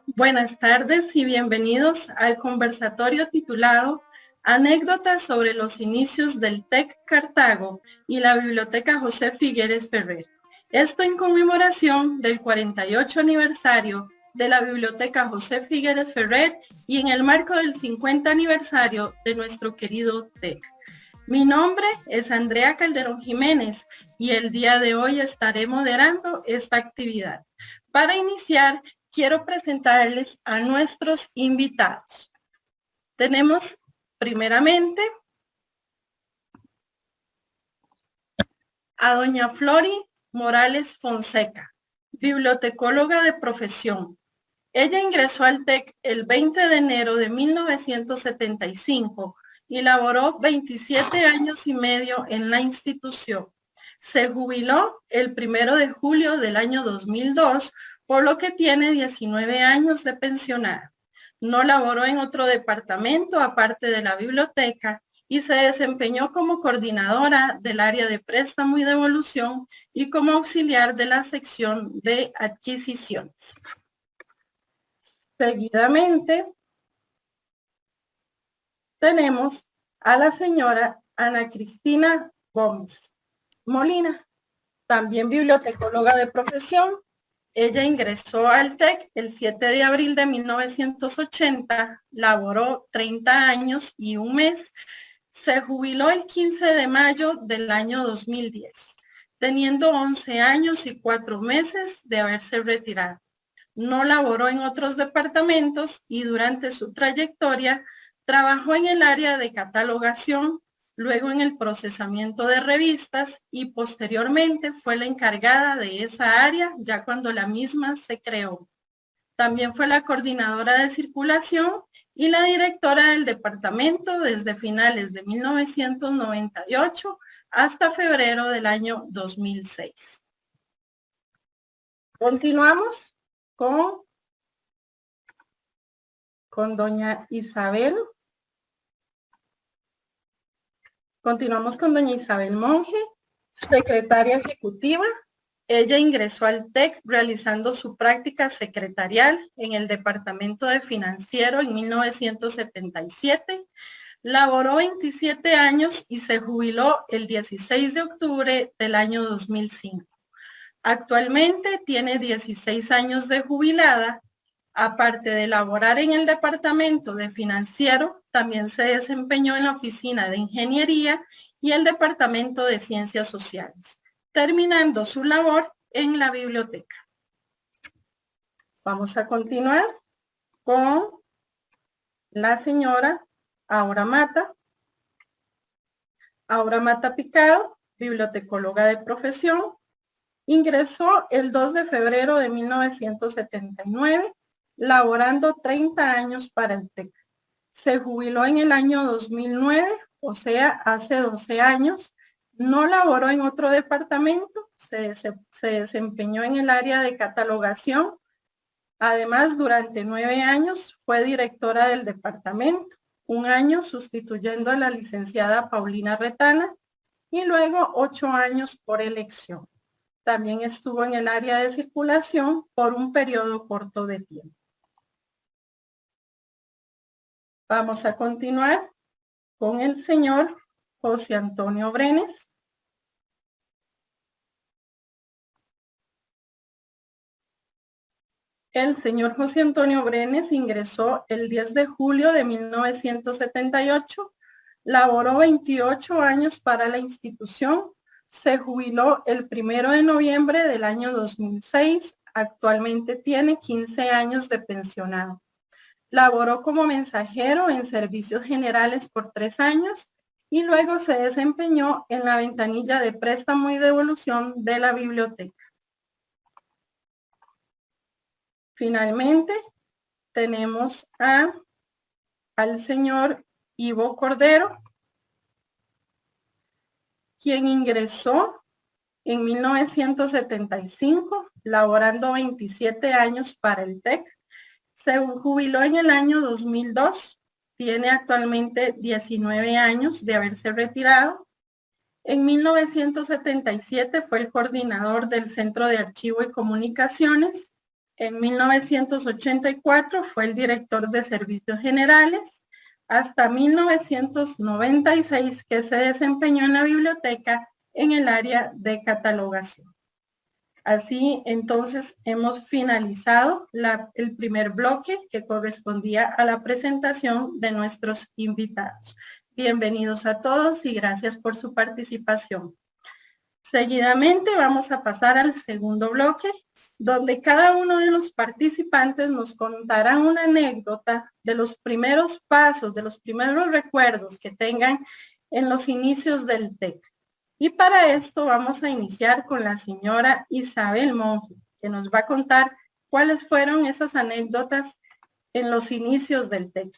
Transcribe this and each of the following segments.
Buenas tardes y bienvenidos al conversatorio titulado Anécdotas sobre los inicios del TEC Cartago y la Biblioteca José Figueres Ferrer. Esto en conmemoración del 48 aniversario de la Biblioteca José Figueres Ferrer y en el marco del 50 aniversario de nuestro querido TEC. Mi nombre es Andrea Calderón Jiménez y el día de hoy estaré moderando esta actividad. Para iniciar, quiero presentarles a nuestros invitados. Tenemos primeramente a doña Flori Morales Fonseca, bibliotecóloga de profesión. Ella ingresó al TEC el 20 de enero de 1975 y laboró 27 años y medio en la institución. Se jubiló el 1 de julio del año 2002, por lo que tiene 19 años de pensionada. No laboró en otro departamento aparte de la biblioteca y se desempeñó como coordinadora del área de préstamo y devolución y como auxiliar de la sección de adquisiciones. Seguidamente, tenemos a la señora Ana Cristina Gómez Molina, también bibliotecóloga de profesión. Ella ingresó al TEC el 7 de abril de 1980, laboró 30 años y un mes, se jubiló el 15 de mayo del año 2010, teniendo 11 años y 4 meses de haberse retirado. No laboró en otros departamentos y durante su trayectoria trabajó en el área de catalogación, luego en el procesamiento de revistas y posteriormente fue la encargada de esa área ya cuando la misma se creó. También fue la coordinadora de circulación y la directora del departamento desde finales de 1998 hasta febrero del año 2006. Continuamos con doña Isabel. Continuamos con doña Isabel Monge, secretaria ejecutiva. Ella ingresó al TEC realizando su práctica secretarial en el Departamento de Financiero en 1977. Laboró 27 años y se jubiló el 16 de octubre del año 2005. Actualmente tiene 16 años de jubilada. Aparte de laborar en el departamento de financiero, también se desempeñó en la oficina de ingeniería y el departamento de ciencias sociales, terminando su labor en la biblioteca. Vamos a continuar con la señora Aura Mata. Aura Mata Picado, bibliotecóloga de profesión. Ingresó el 2 de febrero de 1979, laborando 30 años para el TEC. Se jubiló en el año 2009, o sea, hace 12 años. No laboró en otro departamento, se desempeñó en el área de catalogación. Además, durante 9 años fue directora del departamento, un año sustituyendo a la licenciada Paulina Retana y luego 8 años por elección. También estuvo en el área de circulación por un periodo corto de tiempo. Vamos a continuar con el señor José Antonio Brenes. El señor José Antonio Brenes ingresó el 10 de julio de 1978, laboró 28 años para la institución, se jubiló el 1 de noviembre del año 2006, actualmente tiene 15 años de pensionado. Laboró como mensajero en servicios generales por 3 años y luego se desempeñó en la ventanilla de préstamo y devolución de la biblioteca. Finalmente, tenemos al señor Ivo Cordero, quien ingresó en 1975, laborando 27 años para el TEC. Se jubiló en el año 2002, tiene actualmente 19 años de haberse retirado. En 1977 fue el coordinador del Centro de Archivo y Comunicaciones. En 1984 fue el director de Servicios Generales, hasta 1996 que se desempeñó en la biblioteca en el área de catalogación. Así, entonces, hemos finalizado el primer bloque que correspondía a la presentación de nuestros invitados. Bienvenidos a todos y gracias por su participación. Seguidamente vamos a pasar al segundo bloque, donde cada uno de los participantes nos contará una anécdota de los primeros pasos, de los primeros recuerdos que tengan en los inicios del TEC. Y para esto vamos a iniciar con la señora Isabel Monge, que nos va a contar cuáles fueron esas anécdotas en los inicios del TEC.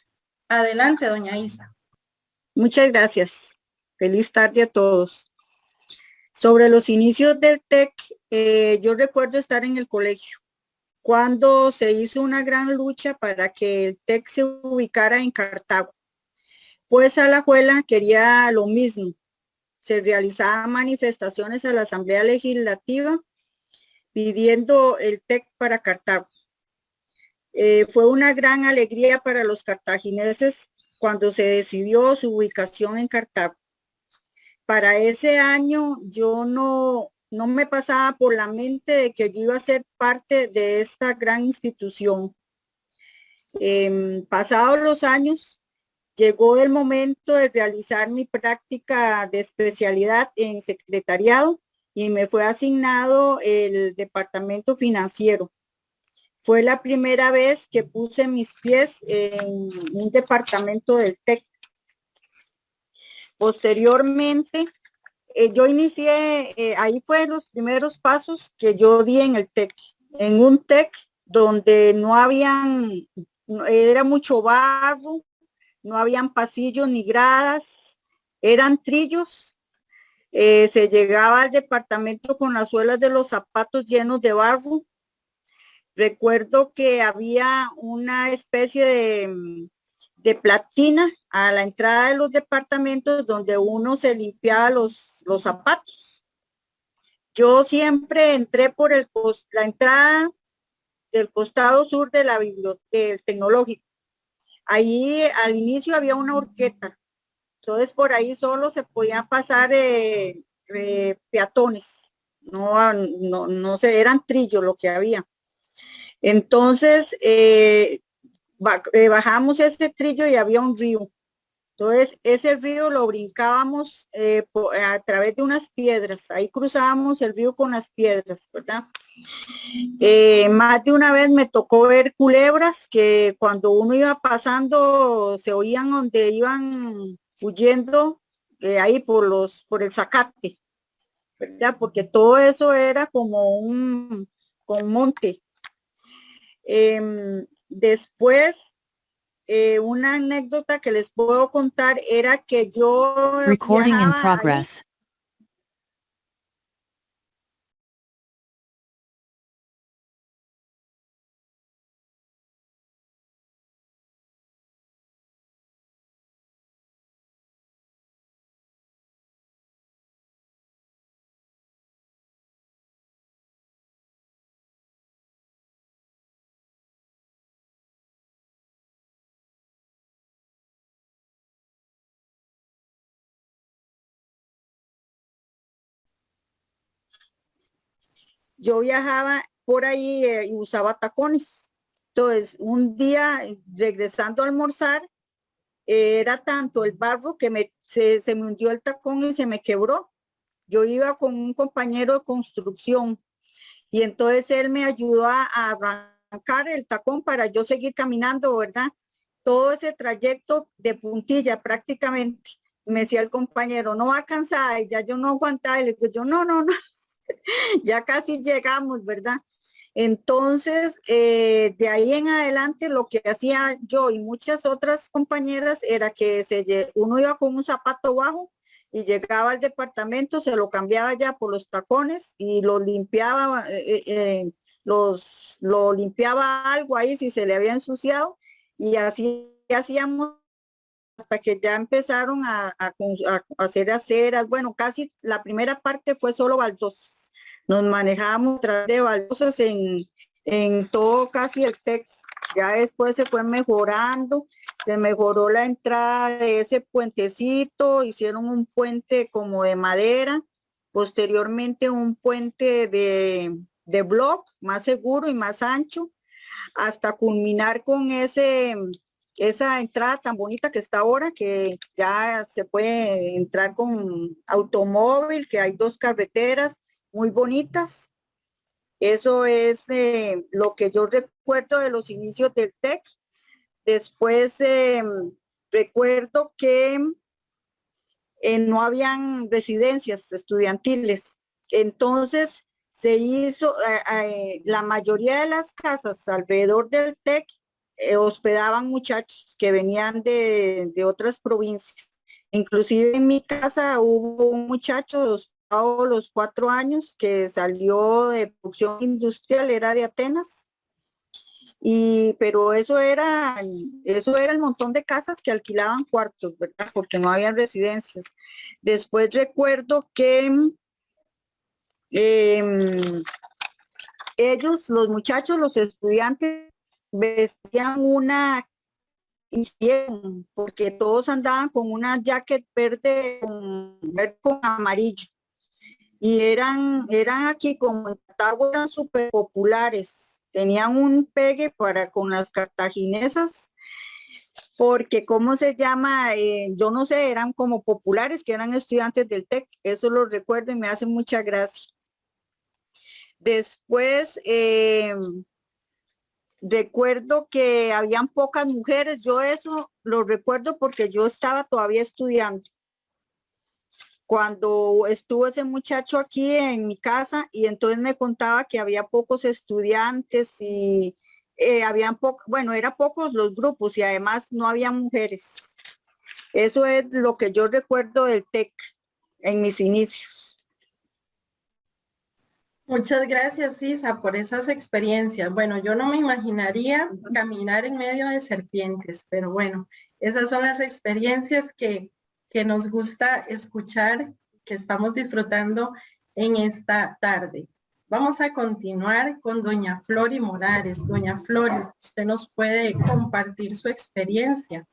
Adelante, doña Isa. Muchas gracias. Feliz tarde a todos. Sobre los inicios del TEC, yo recuerdo estar en el colegio cuando se hizo una gran lucha para que el TEC se ubicara en Cartago. Pues Alajuela quería lo mismo. Se realizaban manifestaciones a la Asamblea Legislativa pidiendo el TEC para Cartago. Fue una gran alegría para los cartagineses cuando se decidió su ubicación en Cartago. Para ese año yo no me pasaba por la mente de que yo iba a ser parte de esta gran institución. Pasados los años, llegó el momento de realizar mi práctica de especialidad en secretariado y me fue asignado el departamento financiero. Fue la primera vez que puse mis pies en un departamento del TEC. Posteriormente, yo inicié, ahí fueron los primeros pasos que yo di en el TEC, en un TEC donde era mucho barro, no habían pasillos ni gradas, eran trillos. Se llegaba al departamento con las suelas de los zapatos llenos de barro. Recuerdo que había una especie de platina a la entrada de los departamentos donde uno se limpiaba los zapatos. Yo siempre entré por la entrada del costado sur de la biblioteca, del tecnológico. Ahí al inicio había una horqueta, entonces por ahí solo se podían pasar peatones, no sé, eran trillos lo que había. Entonces bajamos ese trillo y había un río. Entonces ese río lo brincábamos a través de unas piedras, ahí cruzábamos el río con las piedras, ¿verdad? Más de una vez me tocó ver culebras que cuando uno iba pasando se oían donde iban huyendo ahí por el zacate, ¿verdad? Porque todo eso era como un monte. Después, una anécdota que les puedo contar era que yo Recording in progress. yo viajaba por ahí y usaba tacones. Entonces, un día regresando a almorzar, era tanto el barro que se me hundió el tacón y se me quebró. Yo iba con un compañero de construcción y entonces él me ayudó a arrancar el tacón para yo seguir caminando, ¿verdad? Todo ese trayecto de puntilla prácticamente. Me decía el compañero, no va cansada, y ya yo no aguantaba, y le digo yo, no, ya casi llegamos, ¿verdad? Entonces, de ahí en adelante lo que hacía yo y muchas otras compañeras era que uno iba con un zapato bajo y llegaba al departamento, se lo cambiaba ya por los tacones y lo limpiaba, lo limpiaba algo ahí si se le había ensuciado y así hacíamos hasta que ya empezaron a hacer aceras. Bueno, casi la primera parte fue solo baldosas. Nos manejábamos tras de baldosas en en todo casi el TEC. Ya después se fue mejorando, se mejoró la entrada de ese puentecito, hicieron un puente como de madera, posteriormente un puente de block más seguro y más ancho, hasta culminar con esa entrada tan bonita que está ahora, que ya se puede entrar con automóvil, que hay 2 carreteras muy bonitas. Eso es lo que yo recuerdo de los inicios del TEC. Después recuerdo que no habían residencias estudiantiles. Entonces se hizo, la mayoría de las casas alrededor del TEC hospedaban muchachos que venían de otras provincias. Inclusive en mi casa hubo un muchacho a los 4 años que salió de producción industrial, era de Atenas, pero eso era el montón de casas que alquilaban cuartos, ¿verdad? Porque no había residencias. Después recuerdo que ellos, los muchachos, los estudiantes, vestían porque todos andaban con una jacket verde con amarillo. Y eran aquí como en Cartago, eran súper populares. Tenían un pegue con las cartaginesas, porque ¿cómo se llama? Yo no sé, eran como populares, que eran estudiantes del TEC. Eso lo recuerdo y me hace mucha gracia. Después, recuerdo que habían pocas mujeres. Yo eso lo recuerdo porque yo estaba todavía estudiando cuando estuvo ese muchacho aquí en mi casa, y entonces me contaba que había pocos estudiantes y bueno, eran pocos los grupos y además no había mujeres. Eso es lo que yo recuerdo del TEC en mis inicios. Muchas gracias, Isa, por esas experiencias. Bueno, yo no me imaginaría caminar en medio de serpientes, pero bueno, esas son las experiencias que nos gusta escuchar, que estamos disfrutando en esta tarde. Vamos a continuar con doña Flori Morales. Doña Flori, usted nos puede compartir su experiencia.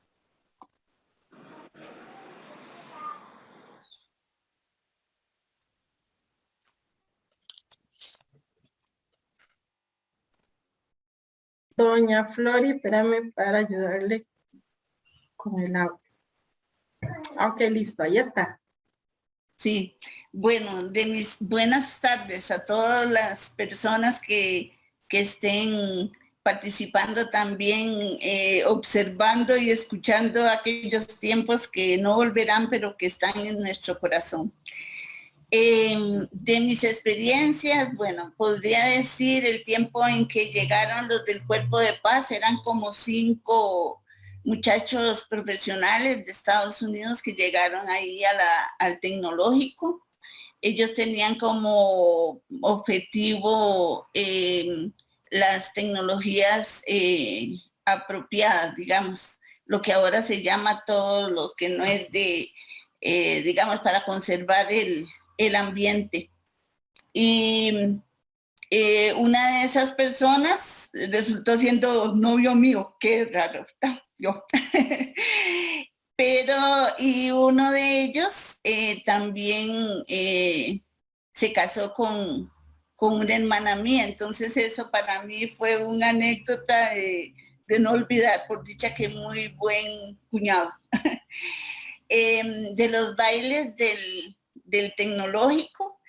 Doña Flori, espérame para ayudarle con el audio. Ok, listo, ahí está. Sí, bueno, de mis buenas tardes a todas las personas que estén participando también, observando y escuchando aquellos tiempos que no volverán, pero que están en nuestro corazón. De mis experiencias, bueno, podría decir el tiempo en que llegaron los del Cuerpo de Paz, eran como 5 muchachos profesionales de Estados Unidos que llegaron ahí al tecnológico. Ellos tenían como objetivo las tecnologías apropiadas, digamos, lo que ahora se llama todo lo que no es de, digamos, para conservar el ambiente. Y una de esas personas resultó siendo novio mío, qué raro, yo. Pero, y uno de ellos también se casó con una hermana mía, entonces eso para mí fue una anécdota de no olvidar, por dicha que muy buen cuñado. De los bailes del tecnológico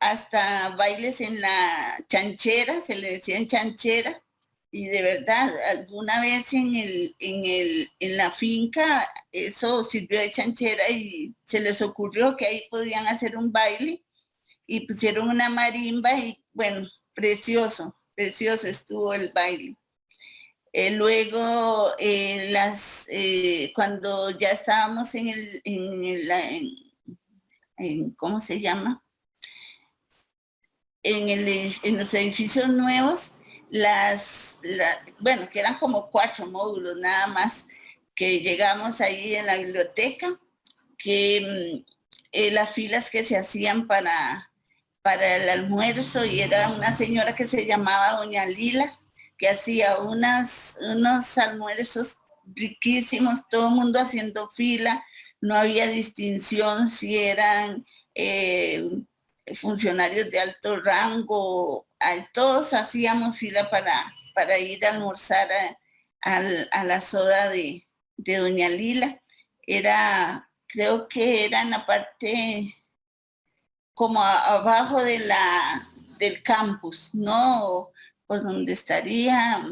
hasta bailes en la chanchera, se le decía en chanchera, y de verdad, alguna vez en la finca eso sirvió de chanchera y se les ocurrió que ahí podían hacer un baile y pusieron una marimba y bueno, precioso, precioso estuvo el baile. Luego, cuando ya estábamos ¿cómo se llama? En los edificios nuevos, bueno, que eran como 4 módulos nada más, que llegamos ahí en la biblioteca, que las filas que se hacían para para el almuerzo y era una señora que se llamaba Doña Lila, que hacía unos almuerzos riquísimos, todo el mundo haciendo fila, no había distinción si eran funcionarios de alto rango, todos hacíamos fila para ir a almorzar a la soda de Doña Lila. Creo que era en la parte como abajo del campus, ¿no? Por donde estaría,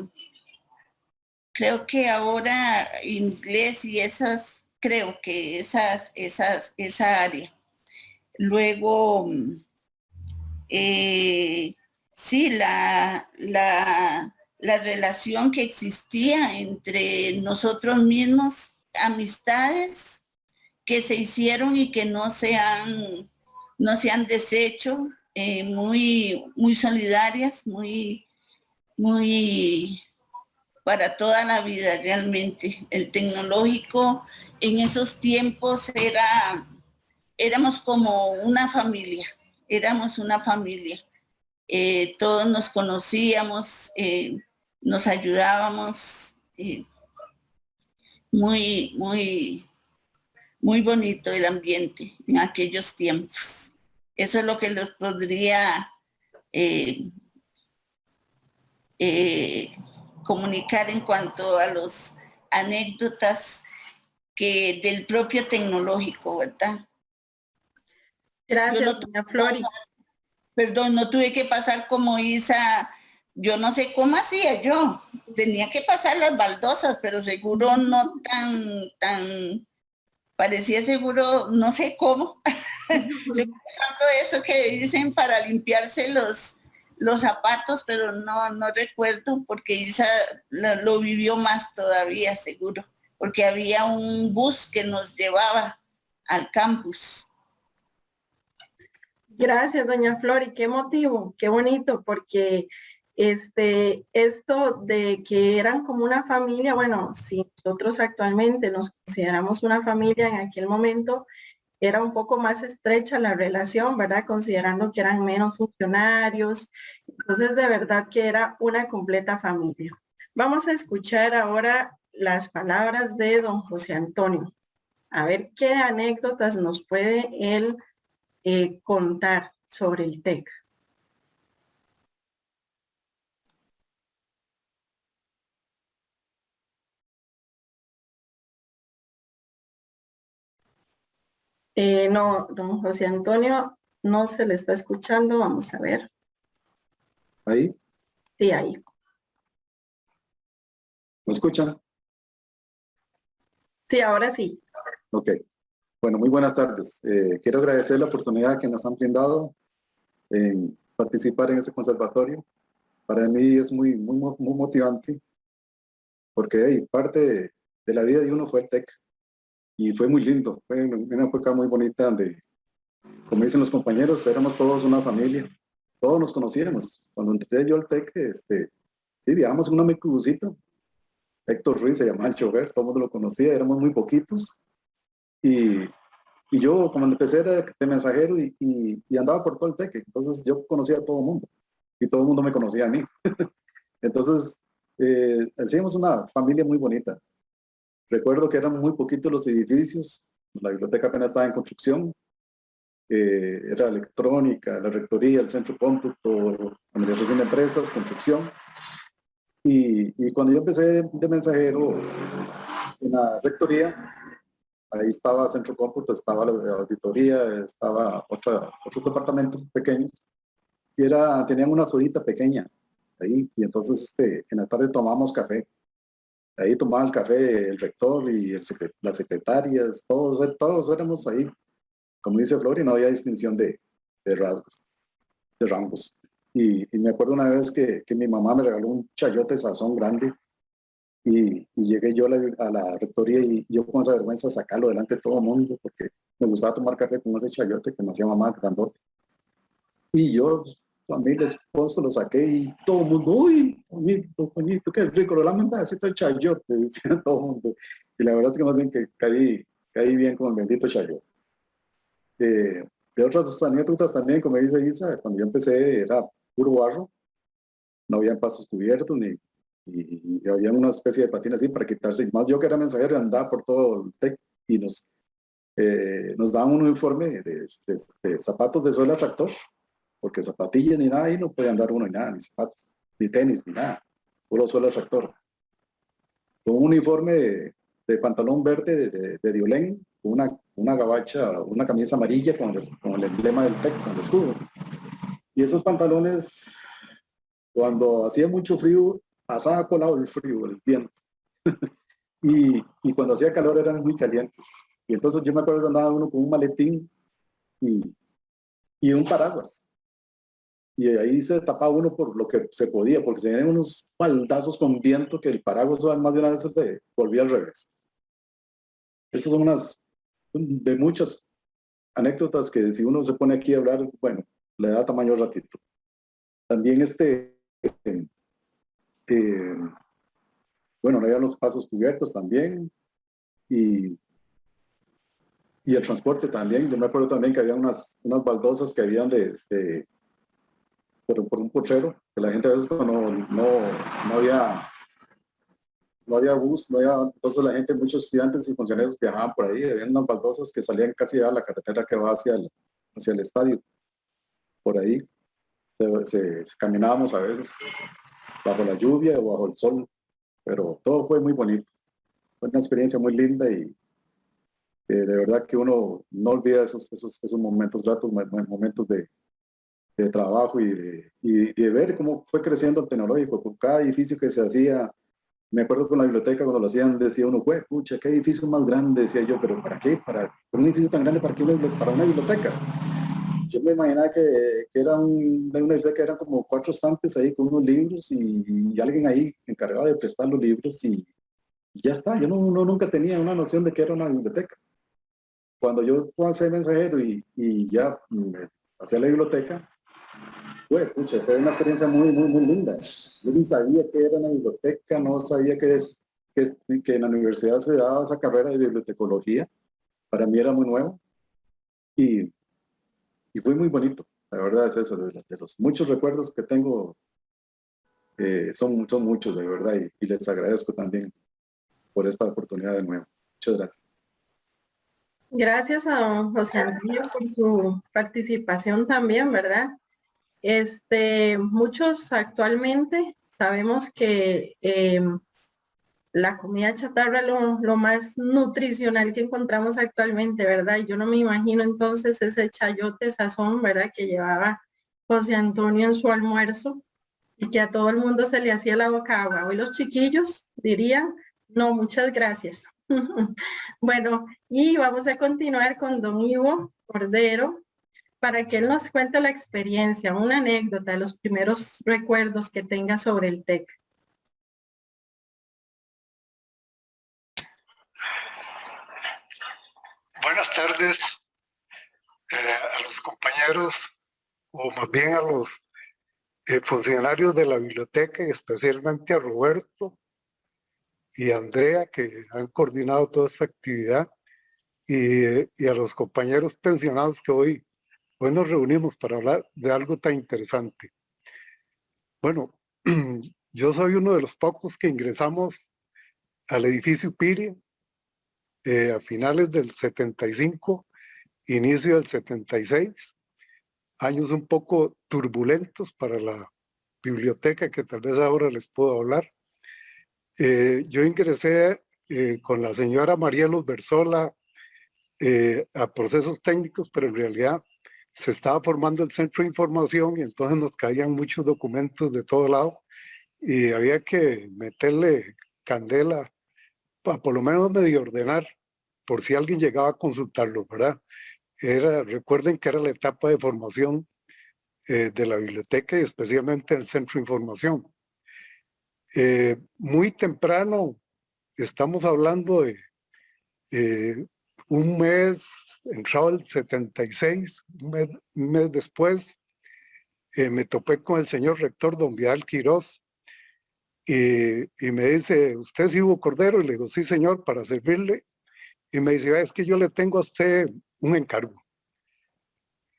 creo que ahora inglés y creo que esa área. Luego, sí, la relación que existía entre nosotros mismos, amistades que se hicieron y que no se han deshecho, muy solidarias, muy para toda la vida realmente. El tecnológico en esos tiempos éramos como una familia, todos nos conocíamos, nos ayudábamos, muy bonito el ambiente en aquellos tiempos. Eso es lo que les podría comunicar en cuanto a los anécdotas del propio tecnológico, ¿verdad? Gracias, doña Flori. Perdón, no tuve que pasar como Isa, yo no sé cómo hacía yo, tenía que pasar las baldosas, pero seguro no tan, parecía seguro, no sé cómo, estoy usando eso que dicen para limpiarse los zapatos, pero no recuerdo, porque Isa lo vivió más todavía, seguro, porque había un bus que nos llevaba al campus. Gracias, doña Flori, qué motivo, qué bonito, porque esto de que eran como una familia, bueno, si nosotros actualmente nos consideramos una familia, en aquel momento era un poco más estrecha la relación, ¿verdad? Considerando que eran menos funcionarios, entonces de verdad que era una completa familia. Vamos a escuchar ahora las palabras de don José Antonio, a ver qué anécdotas nos puede él contar sobre el TEC. No, don José Antonio, no se le está escuchando, vamos a ver. ¿Ahí? Sí, ahí. ¿Me escuchan? Sí, ahora sí. Ok. Bueno, muy buenas tardes. Quiero agradecer la oportunidad que nos han brindado en participar en este conservatorio. Para mí es muy motivante porque parte de la vida de uno fue el TEC y fue muy lindo. Fue una época muy bonita donde, como dicen los compañeros, éramos todos una familia. Todos nos conocíamos. Cuando entré yo al TEC, vivíamos en una microbusita. Héctor Ruiz se llamaba el chofer, todo el mundo lo conocía, éramos muy poquitos. Y yo, como empecé, era de mensajero y andaba por todo el TEC, entonces yo conocía a todo el mundo y todo el mundo me conocía a mí. Entonces, hacíamos una familia muy bonita. Recuerdo que eran muy poquitos los edificios, la biblioteca apenas estaba en construcción, era electrónica, la rectoría, el centro cómputo, administración de empresas, construcción. Y cuando yo empecé de mensajero en la rectoría, ahí estaba Centro Cómputo, estaba la auditoría, estaba otros departamentos pequeños, y tenían una sodita pequeña ahí, y entonces en la tarde tomamos café. Ahí tomaba el café el rector y las secretarias, todos éramos ahí. Como dice Flori, no había distinción de rangos. Y me acuerdo una vez que mi mamá me regaló un chayote sazón grande, y llegué yo a la rectoría y yo con esa vergüenza de sacarlo delante de todo el mundo porque me gustaba tomar café con ese chayote que me hacía mamá grandote. Y yo, a mí el esposo lo saqué y todo el mundo, uy, coñito, qué rico, lo lamen pedacito el chayote, decía todo el mundo. Y la verdad es que más bien que caí bien con el bendito chayote. de otras anécdotas también, como dice Isa, cuando yo empecé era puro barro, no había pasos cubiertos y había una especie de patina así para quitarse. Más yo que era mensajero andaba por todo el TEC y nos daban un uniforme de zapatos de suela tractor, porque zapatillas ni nada ahí no podía andar uno ni nada, ni zapatos, ni tenis, ni nada, puro suela tractor. Con un uniforme de pantalón verde de Diolén, una gabacha, una camisa amarilla con el emblema del TEC, con el escudo. Y esos pantalones, cuando hacía mucho frío, pasaba colado el frío, el viento. y cuando hacía calor eran muy calientes. Y entonces yo me acuerdo que andaba uno con un maletín y un paraguas. Y ahí se tapaba uno por lo que se podía, porque se venían unos baldazos con viento que el paraguas más de una vez se volvía al revés. Esas son unas de muchas anécdotas que si uno se pone aquí a hablar, bueno, le da tamaño ratito. También bueno, no había los pasos cubiertos también y el transporte también. Yo me acuerdo también que había unas baldosas que habían por un potrero, que la gente a veces no había bus, entonces la gente, muchos estudiantes y funcionarios viajaban por ahí, había unas baldosas que salían casi a la carretera que va hacia el estadio. Por ahí caminábamos a veces bajo la lluvia o bajo el sol, pero todo fue muy bonito. Fue una experiencia muy linda y de verdad que uno no olvida esos momentos gratos, momentos de trabajo y de ver cómo fue creciendo el tecnológico. Por cada edificio que se hacía, me acuerdo con la biblioteca cuando lo hacían, decía uno, pucha, qué edificio más grande, decía yo, pero ¿para qué? ¿Para un edificio tan grande, para una biblioteca? Yo me imaginaba que era una biblioteca que eran como 4 estantes ahí con unos libros y alguien ahí encargado de prestar los libros y ya está. Yo nunca tenía una noción de que era una biblioteca. Cuando yo fui a ser mensajero y ya hacía la biblioteca, fue una experiencia muy, muy, muy linda. Yo ni sabía que era una biblioteca, no sabía que en la universidad se daba esa carrera de bibliotecología. Para mí era muy nuevo y fue muy bonito. La verdad es eso, de los muchos recuerdos que tengo, son muchos, de verdad, y les agradezco también por esta oportunidad de nuevo. Muchas gracias. Gracias a don José Antonio por su participación también, ¿verdad? Muchos actualmente sabemos que la comida chatarra es lo más nutricional que encontramos actualmente, ¿verdad? Y yo no me imagino entonces ese chayote sazón, ¿verdad? Que llevaba José Antonio en su almuerzo y que a todo el mundo se le hacía la boca agua. Hoy los chiquillos dirían, no, muchas gracias. Bueno, y vamos a continuar con don Ivo Cordero para que él nos cuente la experiencia, una anécdota, los primeros recuerdos que tenga sobre el TEC. Buenas tardes a los compañeros, o más bien a los funcionarios de la biblioteca, y especialmente a Roberto y a Andrea, que han coordinado toda esta actividad, y a los compañeros pensionados que hoy nos reunimos para hablar de algo tan interesante. Bueno, yo soy uno de los pocos que ingresamos al edificio Piri a finales del 75, inicio del 76, años un poco turbulentos para la biblioteca, que tal vez ahora les puedo hablar. Yo ingresé con la señora Marielos Berzola a procesos técnicos, pero en realidad se estaba formando el centro de información y entonces nos caían muchos documentos de todo lado y había que meterle candela para por lo menos medio ordenar por si alguien llegaba a consultarlo, ¿verdad? Recuerden que era la etapa de formación de la biblioteca y especialmente el centro de información. Muy temprano, estamos hablando de un mes, entrado el 76, un mes después, me topé con el señor rector don Vidal Quirós y me dice, ¿usted es Ivo Cordero? Y le digo, sí señor, para servirle. Y me dice, es que yo le tengo a usted un encargo.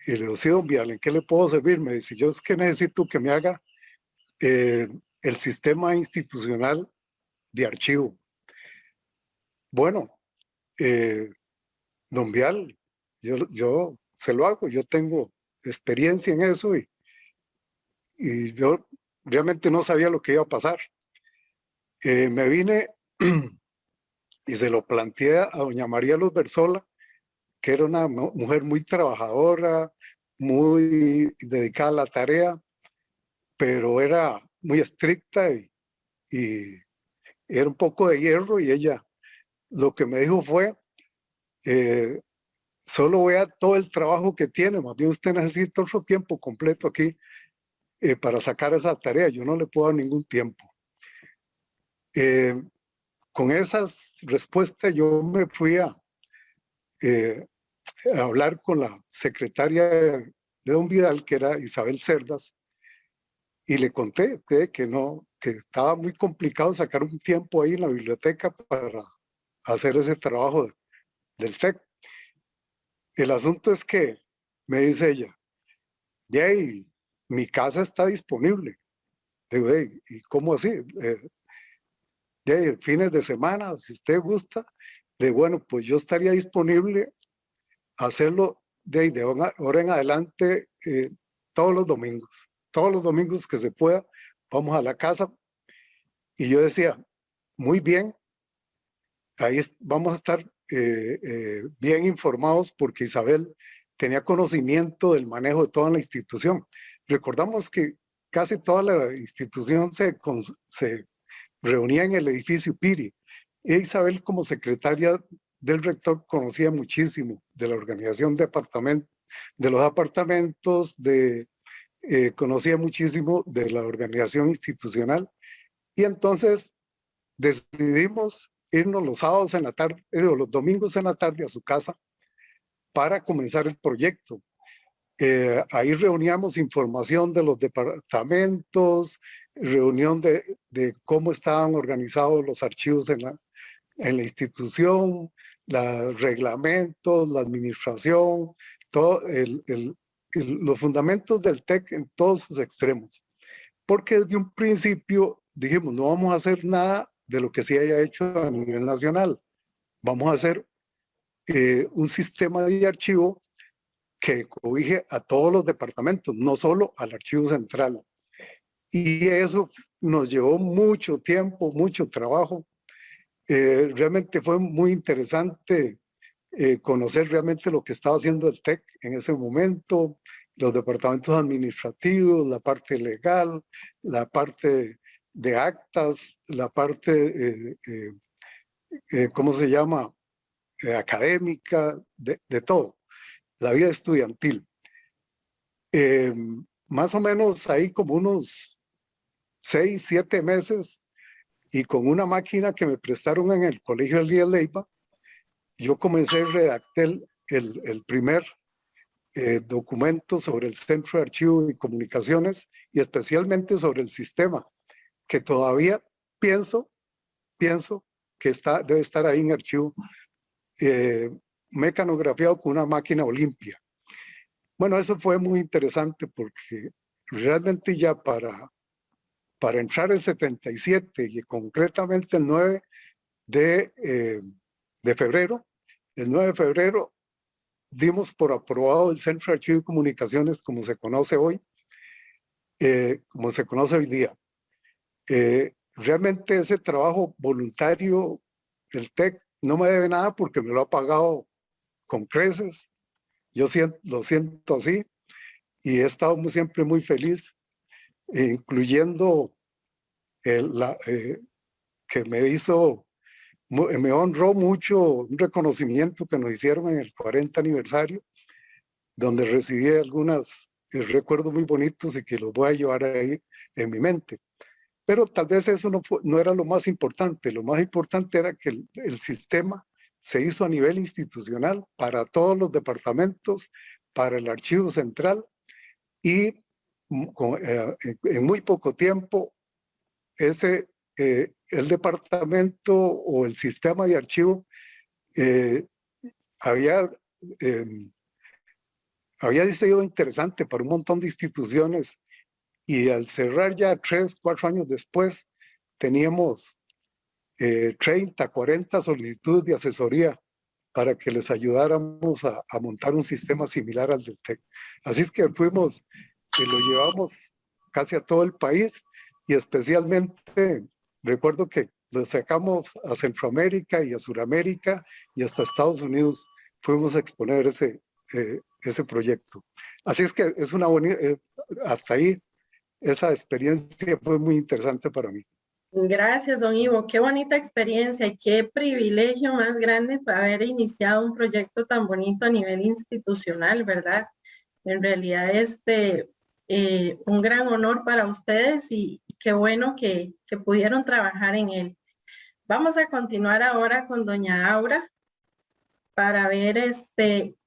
Y le digo, sí, don Vial, ¿en qué le puedo servir? Me dice, yo es que necesito que me haga el sistema institucional de archivo. Bueno, don Vial, yo se lo hago, yo tengo experiencia en eso y yo realmente no sabía lo que iba a pasar. Me vine y se lo planteé a doña María Luz Berzola, que era una mujer muy trabajadora, muy dedicada a la tarea, pero era muy estricta y era un poco de hierro, y ella lo que me dijo fue, solo vea todo el trabajo que tiene, más bien usted necesita otro tiempo completo aquí para sacar esa tarea, yo no le puedo dar ningún tiempo. Con esas respuestas yo me fui a hablar con la secretaria de don Vidal, que era Isabel Cerdas, y le conté que no, que estaba muy complicado sacar un tiempo ahí en la biblioteca para hacer ese trabajo del TEC. El asunto es que, me dice ella, de ahí, mi casa está disponible. Digo, ¿y cómo así? De ahí, fines de semana, si usted gusta, de bueno, pues yo estaría disponible a hacerlo de ahora en adelante todos los domingos que se pueda, vamos a la casa. Y yo decía, muy bien, ahí vamos a estar bien informados porque Isabel tenía conocimiento del manejo de toda la institución. Recordamos que casi toda la institución se reunía en el edificio Piri. E Isabel, como secretaria del rector, conocía muchísimo de la organización de los apartamentos, conocía muchísimo de la organización institucional. Y entonces decidimos irnos los sábados en la tarde, o los domingos en la tarde a su casa para comenzar el proyecto. Ahí reuníamos información de los departamentos, reunión de cómo estaban organizados los archivos en la institución, los reglamentos, la administración, todo los fundamentos del TEC en todos sus extremos. Porque desde un principio dijimos, no vamos a hacer nada de lo que se haya hecho a nivel nacional. Vamos a hacer un sistema de archivo que cobije a todos los departamentos, no solo al archivo central. Y eso nos llevó mucho tiempo, mucho trabajo. Realmente fue muy interesante conocer realmente lo que estaba haciendo el TEC en ese momento, los departamentos administrativos, la parte legal, la parte de actas, la parte, ¿cómo se llama? Académica, de todo, la vida estudiantil. Más o menos ahí como unos 6, 7 meses, y con una máquina que me prestaron en el Colegio Elías Leiva, yo comencé a redactar el primer documento sobre el Centro de Archivo y Comunicaciones, y especialmente sobre el sistema, que todavía pienso que debe estar ahí en archivo, mecanografiado con una máquina Olimpia. Bueno, eso fue muy interesante porque realmente ya para entrar el 77 y concretamente el 9 de febrero, el 9 de febrero dimos por aprobado el Centro de Archivo y Comunicaciones como se conoce hoy, como se conoce hoy día. Realmente ese trabajo voluntario del TEC no me debe nada porque me lo ha pagado con creces. Yo lo siento así y he estado siempre muy feliz, incluyendo que me honró mucho un reconocimiento que nos hicieron en el 40 aniversario, donde recibí algunos recuerdos muy bonitos y que los voy a llevar ahí en mi mente. Pero tal vez eso no era lo más importante. Lo más importante era que el sistema se hizo a nivel institucional para todos los departamentos, para el archivo central, y en muy poco tiempo el departamento o el sistema de archivo había había sido interesante para un montón de instituciones y al cerrar ya 3, 4 años después, teníamos 30, 40 solicitudes de asesoría para que les ayudáramos a montar un sistema similar al del TEC. Así es que fuimos y lo llevamos casi a todo el país y especialmente recuerdo que lo sacamos a Centroamérica y a Suramérica y hasta Estados Unidos fuimos a exponer ese proyecto. Así es que es una bonita, hasta ahí esa experiencia fue muy interesante para mí. Gracias, don Ivo. Qué bonita experiencia y qué privilegio más grande para haber iniciado un proyecto tan bonito a nivel institucional, ¿verdad? En realidad es un gran honor para ustedes y qué bueno que pudieron trabajar en él. Vamos a continuar ahora con doña Aura para ver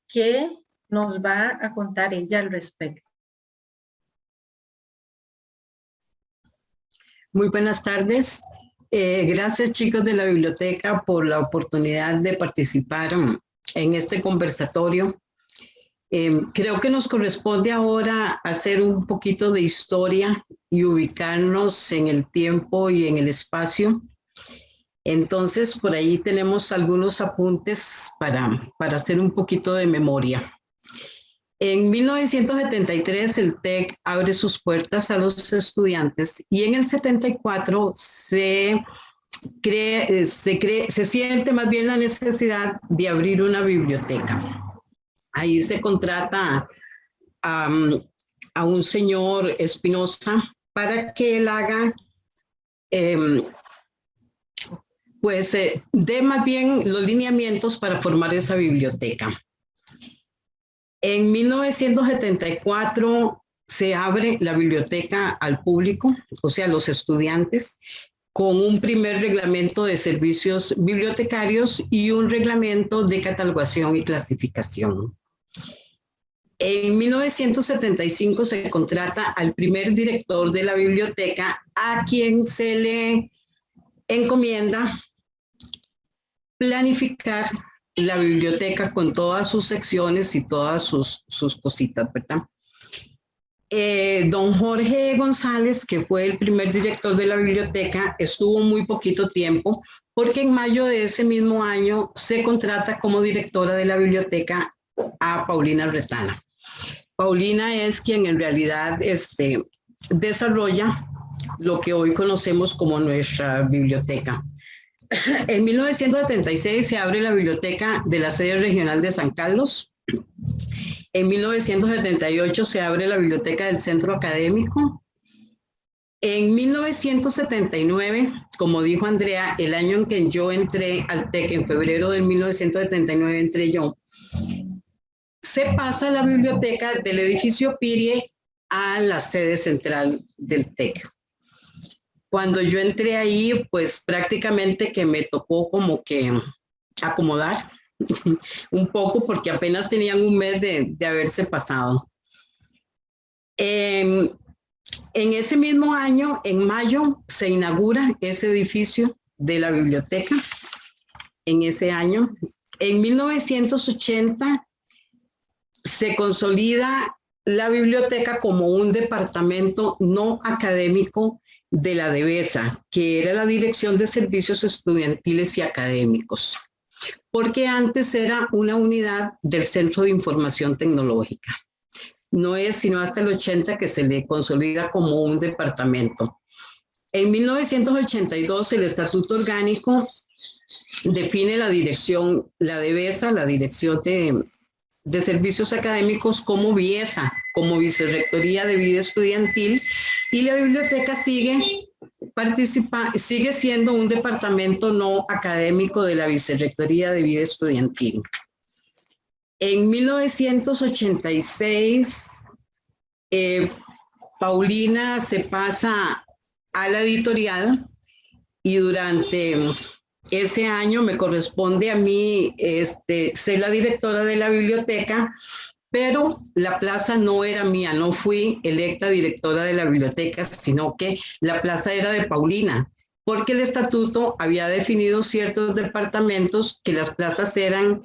qué nos va a contar ella al respecto. Muy buenas tardes. Gracias, chicos de la biblioteca, por la oportunidad de participar en este conversatorio. Creo que nos corresponde ahora hacer un poquito de historia y ubicarnos en el tiempo y en el espacio. Entonces, por ahí tenemos algunos apuntes para hacer un poquito de memoria. En 1973 el TEC abre sus puertas a los estudiantes y en el 74 se siente más bien la necesidad de abrir una biblioteca. Ahí se contrata a un señor Espinosa para que él haga, dé más bien los lineamientos para formar esa biblioteca. En 1974 se abre la biblioteca al público, o sea, los estudiantes, con un primer reglamento de servicios bibliotecarios y un reglamento de catalogación y clasificación. En 1975 se contrata al primer director de la biblioteca, a quien se le encomienda planificar la biblioteca con todas sus secciones y todas sus cositas, ¿verdad? Don Jorge González, que fue el primer director de la biblioteca, estuvo muy poquito tiempo, porque en mayo de ese mismo año se contrata como directora de la biblioteca a Paulina Retana. Paulina es quien en realidad desarrolla lo que hoy conocemos como nuestra biblioteca. En 1976 se abre la biblioteca de la sede regional de San Carlos. En 1978 se abre la biblioteca del centro académico. En 1979, como dijo Andrea, el año en que yo entré al TEC, en febrero de 1979 entré yo, se pasa la biblioteca del edificio Pirie a la sede central del TEC. Cuando yo entré ahí, pues prácticamente que me tocó como que acomodar un poco porque apenas tenían un mes de haberse pasado. En ese mismo año, en mayo, se inaugura ese edificio de la biblioteca. En ese año, en 1980, se consolida la biblioteca como un departamento no académico de la DEVESA, que era la Dirección de Servicios Estudiantiles y Académicos, porque antes era una unidad del Centro de Información Tecnológica. No es sino hasta el 80 que se le consolida como un departamento. En 1982 el Estatuto Orgánico define la dirección, la DEVESA, la Dirección de Servicios Académicos, como VIESA, como Vicerrectoría de Vida Estudiantil, y la biblioteca sigue siendo un departamento no académico de la Vicerrectoría de Vida Estudiantil. En 1986, Paulina se pasa a la editorial y durante ese año me corresponde a mí ser la directora de la biblioteca, pero la plaza no era mía, no fui electa directora de la biblioteca, sino que la plaza era de Paulina, porque el estatuto había definido ciertos departamentos que las plazas eran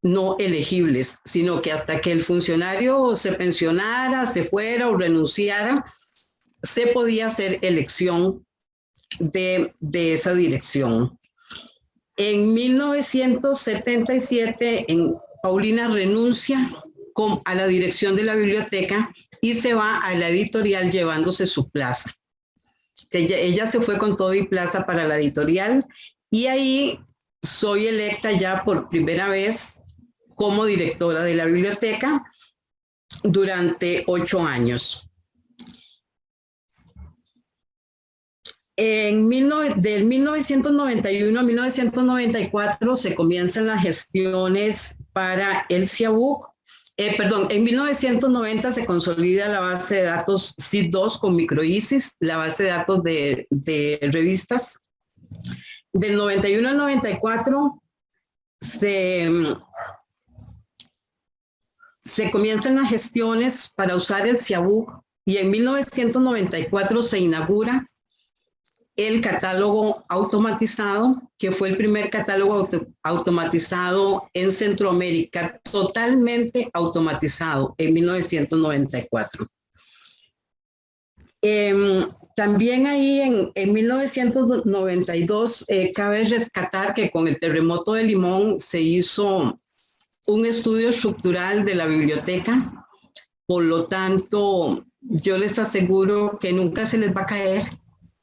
no elegibles, sino que hasta que el funcionario se pensionara, se fuera o renunciara, se podía hacer elección de esa dirección. En 1977, Paulina renuncia a la dirección de la biblioteca y se va a la editorial llevándose su plaza. Ella se fue con todo y plaza para la editorial y ahí soy electa ya por primera vez como directora de la biblioteca durante 8 años. Del 1991 a 1994 se comienzan las gestiones para el CIABUC. En 1990 se consolida la base de datos CID2 con microISIS, la base de datos de revistas. Del 91 al 94 se comienzan las gestiones para usar el CIABUC y en 1994 se inaugura el catálogo automatizado, que fue el primer catálogo automatizado en Centroamérica, totalmente automatizado en 1994. También ahí en 1992 cabe rescatar que con el terremoto de Limón se hizo un estudio estructural de la biblioteca, por lo tanto yo les aseguro que nunca se les va a caer.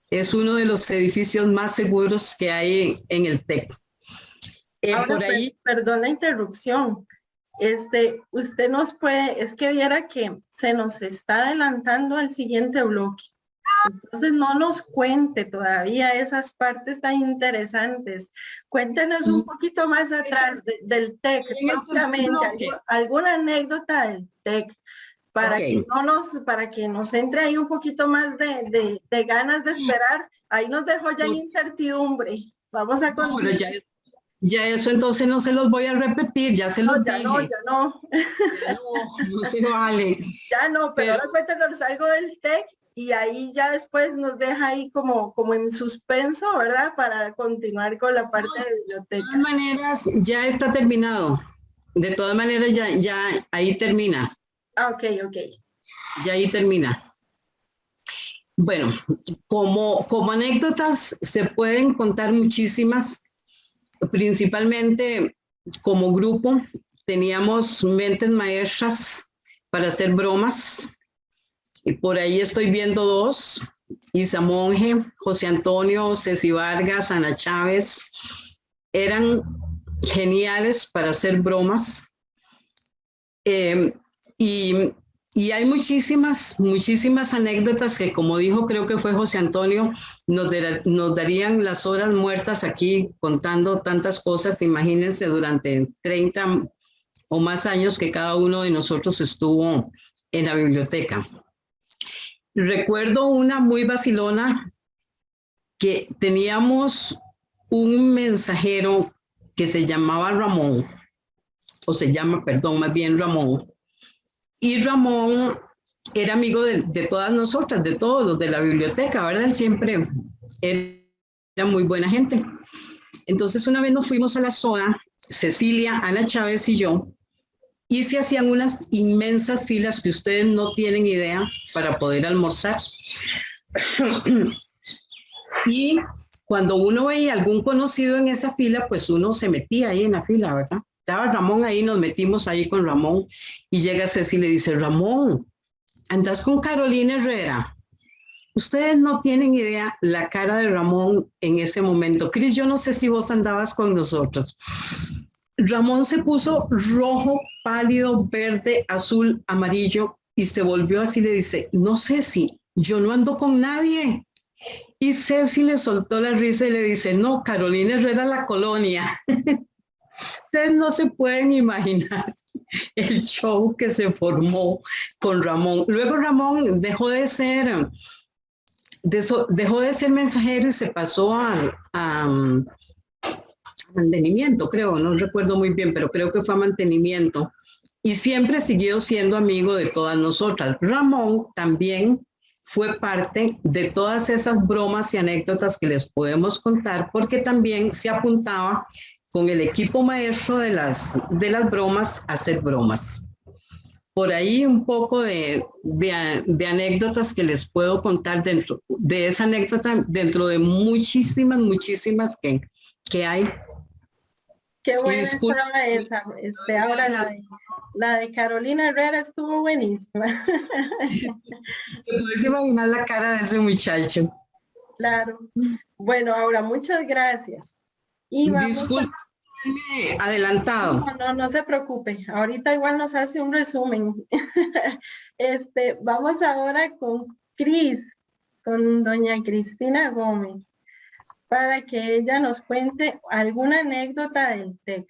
Es uno de los edificios más seguros que hay en el TEC. Ahora, por ahí, perdón la interrupción. Usted nos puede, es que viera que se nos está adelantando al siguiente bloque. Entonces no nos cuente todavía esas partes tan interesantes. Cuéntenos un poquito más atrás del TEC, propiamente, alguna anécdota del TEC. Para que nos entre ahí un poquito más de ganas de esperar. Ahí nos dejó ya en incertidumbre. Vamos a continuar. Ya eso entonces no se los voy a repetir, ya se los dije. No se vale. Ya no, pero ahora cuéntanos algo del TEC y ahí ya después nos deja ahí como en suspenso, ¿verdad? Para continuar con la parte de biblioteca. De todas maneras, ya está terminado. De todas maneras, ya ahí termina. Ok. Ya ahí termina. Bueno, como anécdotas se pueden contar muchísimas, principalmente como grupo teníamos mentes maestras para hacer bromas, y por ahí estoy viendo 2, Isa Monge, José Antonio, Ceci Vargas, Ana Chávez, eran geniales para hacer bromas. Y hay muchísimas anécdotas que, como dijo, creo que fue José Antonio, nos darían las horas muertas aquí contando tantas cosas. Imagínense durante 30 o más años que cada uno de nosotros estuvo en la biblioteca. Recuerdo una muy vacilona, que teníamos un mensajero que se llamaba Ramón, o se llama, perdón, más bien Ramón. Y Ramón era amigo de todas nosotras, de todos los de la biblioteca, ¿verdad? Él siempre era muy buena gente. Entonces una vez nos fuimos a la zona, Cecilia, Ana Chávez y yo, y se hacían unas inmensas filas que ustedes no tienen idea para poder almorzar. Y cuando uno veía algún conocido en esa fila, pues uno se metía ahí en la fila, ¿verdad? Estaba Ramón ahí, nos metimos ahí con Ramón y llega Ceci y le dice, Ramón, ¿andas con Carolina Herrera? Ustedes no tienen idea la cara de Ramón en ese momento. Cris, yo no sé si vos andabas con nosotros. Ramón se puso rojo, pálido, verde, azul, amarillo y se volvió así y le dice, no Ceci, yo no ando con nadie. Y Ceci le soltó la risa y le dice, no, Carolina Herrera, la colonia. Ustedes no se pueden imaginar el show que se formó con Ramón. Luego Ramón dejó de ser mensajero y se pasó a mantenimiento, creo, no recuerdo muy bien, pero creo que fue a mantenimiento. Y siempre siguió siendo amigo de todas nosotras. Ramón también fue parte de todas esas bromas y anécdotas que les podemos contar, porque también se apuntaba con el equipo maestro de las bromas, hacer bromas. Por ahí un poco de anécdotas que les puedo contar dentro de esa anécdota, dentro de muchísimas que hay. Qué buena estaba esa. Ahora la de Carolina Herrera estuvo buenísima. Te puedes imaginar la cara de ese muchacho. Claro. Bueno, ahora muchas gracias. Y vamos Disculpe, adelantado. no se preocupe. Ahorita igual nos hace un resumen. Vamos ahora con Cris, con doña Cristina Gómez, para que ella nos cuente alguna anécdota del TEC.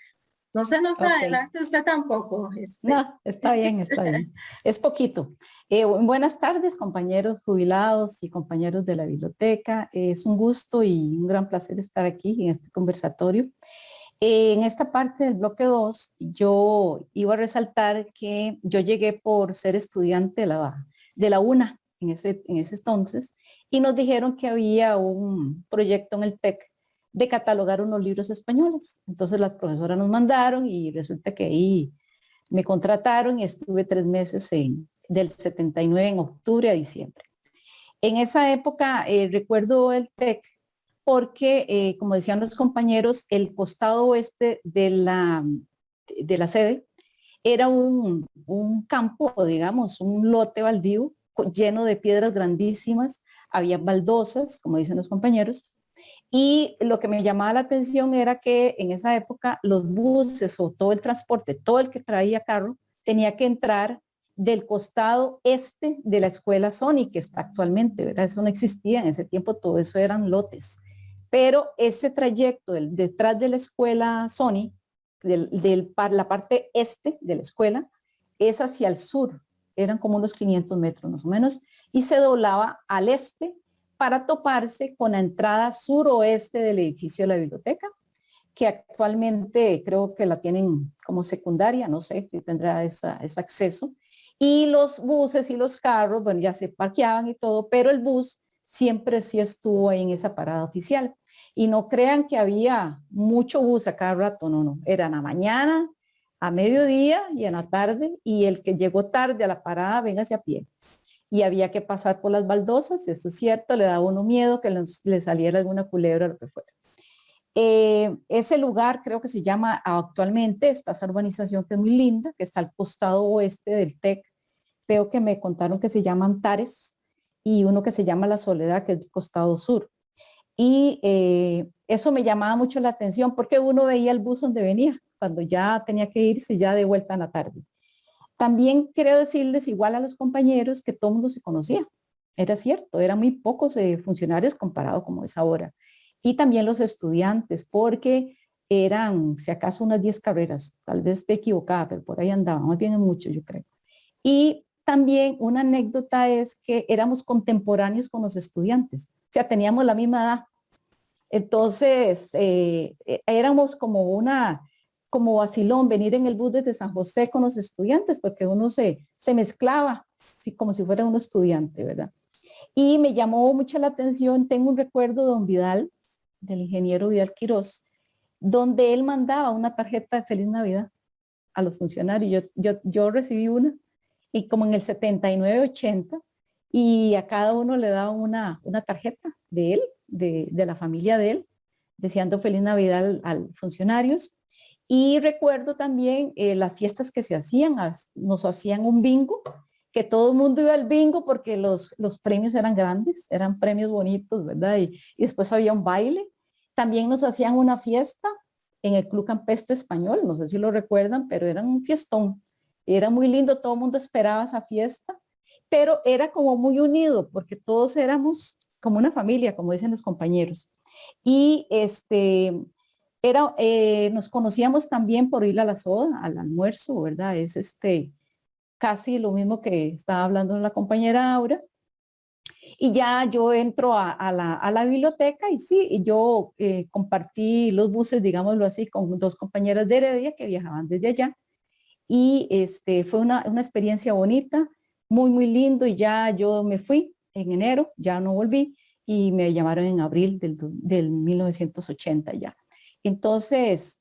No se nos adelante usted tampoco. No, está bien, está bien. Es poquito. Buenas tardes, compañeros jubilados y compañeros de la biblioteca. Es un gusto y un gran placer estar aquí en este conversatorio. En esta parte del bloque 2, yo iba a resaltar que yo llegué por ser estudiante de la UNA en ese entonces, y nos dijeron que había un proyecto en el TEC de catalogar unos libros españoles. Entonces las profesoras nos mandaron y resulta que ahí me contrataron y estuve 3 meses del 79 en octubre a diciembre. En esa época recuerdo el TEC porque, como decían los compañeros, el costado oeste de la sede era un campo, digamos, un lote baldío lleno de piedras grandísimas, había baldosas, como dicen los compañeros, y lo que me llamaba la atención era que en esa época los buses o todo el transporte, todo el que traía carro, tenía que entrar del costado este de la escuela Sony, que está actualmente, ¿verdad? Eso no existía en ese tiempo, todo eso eran lotes. Pero ese trayecto detrás de la escuela Sony, la parte este de la escuela, es hacia el sur, eran como unos 500 metros más o menos, y se doblaba al este para toparse con la entrada suroeste del edificio de la biblioteca, que actualmente creo que la tienen como secundaria, no sé si tendrá ese acceso, y los buses y los carros, bueno, ya se parqueaban y todo, pero el bus siempre sí estuvo ahí en esa parada oficial. Y no crean que había mucho bus a cada rato, no, eran a mañana, a mediodía y en la tarde, y el que llegó tarde a la parada, véngase a pie. Y había que pasar por las baldosas, eso es cierto, le daba uno miedo que le saliera alguna culebra o lo que fuera. Ese lugar creo que se llama actualmente, esta urbanización que es muy linda, que está al costado oeste del TEC, creo que me contaron que se llama Antares, y uno que se llama La Soledad, que es del costado sur. Y eso me llamaba mucho la atención porque uno veía el bus donde venía, cuando ya tenía que irse ya de vuelta en la tarde. También quiero decirles, igual a los compañeros, que todo el mundo se conocía. Era cierto, eran muy pocos funcionarios comparado como es ahora. Y también los estudiantes, porque eran, si acaso, unas 10 carreras. Tal vez esté equivocada, pero por ahí andaban, más bien en mucho, yo creo. Y también una anécdota es que éramos contemporáneos con los estudiantes. O sea, teníamos la misma edad. Entonces, éramos como vacilón, venir en el bus desde San José con los estudiantes, porque uno se mezclaba, así como si fuera un estudiante, ¿verdad? Y me llamó mucho la atención, tengo un recuerdo de don Vidal, del ingeniero Vidal Quirós, donde él mandaba una tarjeta de Feliz Navidad a los funcionarios. Yo recibí una, y como en el 79-80, y a cada uno le daba una tarjeta de él, de la familia de él, deseando Feliz Navidad a los funcionarios. Y recuerdo también las fiestas que se hacían, nos hacían un bingo, que todo el mundo iba al bingo porque los premios eran grandes, eran premios bonitos, ¿verdad? Y después había un baile. También nos hacían una fiesta en el Club Campestre Español, no sé si lo recuerdan, pero era un fiestón. Era muy lindo, todo el mundo esperaba esa fiesta, pero era como muy unido porque todos éramos como una familia, como dicen los compañeros. Y nos conocíamos también por ir a la soda, al almuerzo, ¿verdad? Es casi lo mismo que estaba hablando la compañera Aura. Y ya yo entro a la biblioteca y sí, yo compartí los buses, digámoslo así, con 2 compañeras de Heredia que viajaban desde allá. Y fue una experiencia bonita, muy, muy lindo, y ya yo me fui en enero, ya no volví, y me llamaron en abril del 1980 ya. Entonces,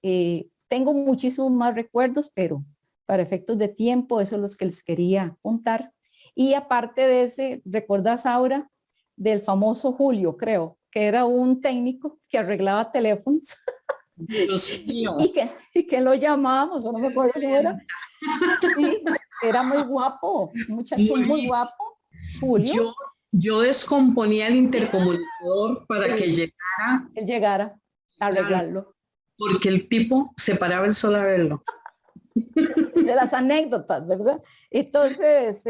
tengo muchísimos más recuerdos, pero para efectos de tiempo, eso es los que les quería contar. Y aparte de ese, ¿recuerdas, Aura, del famoso Julio, creo, que era un técnico que arreglaba teléfonos? Dios mío. y que lo llamábamos, no me acuerdo cómo era. Sí, era muy guapo, un muchacho muy guapo, Julio. Yo descomponía el intercomunicador para que llegara. Él llegara a arreglarlo. Porque el tipo se paraba el sol a verlo. De las anécdotas, ¿verdad? Entonces,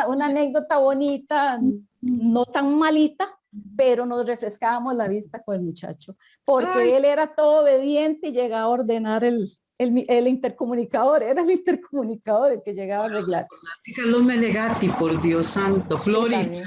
una anécdota bonita, no tan malita, pero nos refrescábamos la vista con el muchacho, porque él era todo obediente y llegaba a ordenar el intercomunicador, era el intercomunicador el que llegaba a arreglar. Carlos Melegatti, por Dios santo, Flori.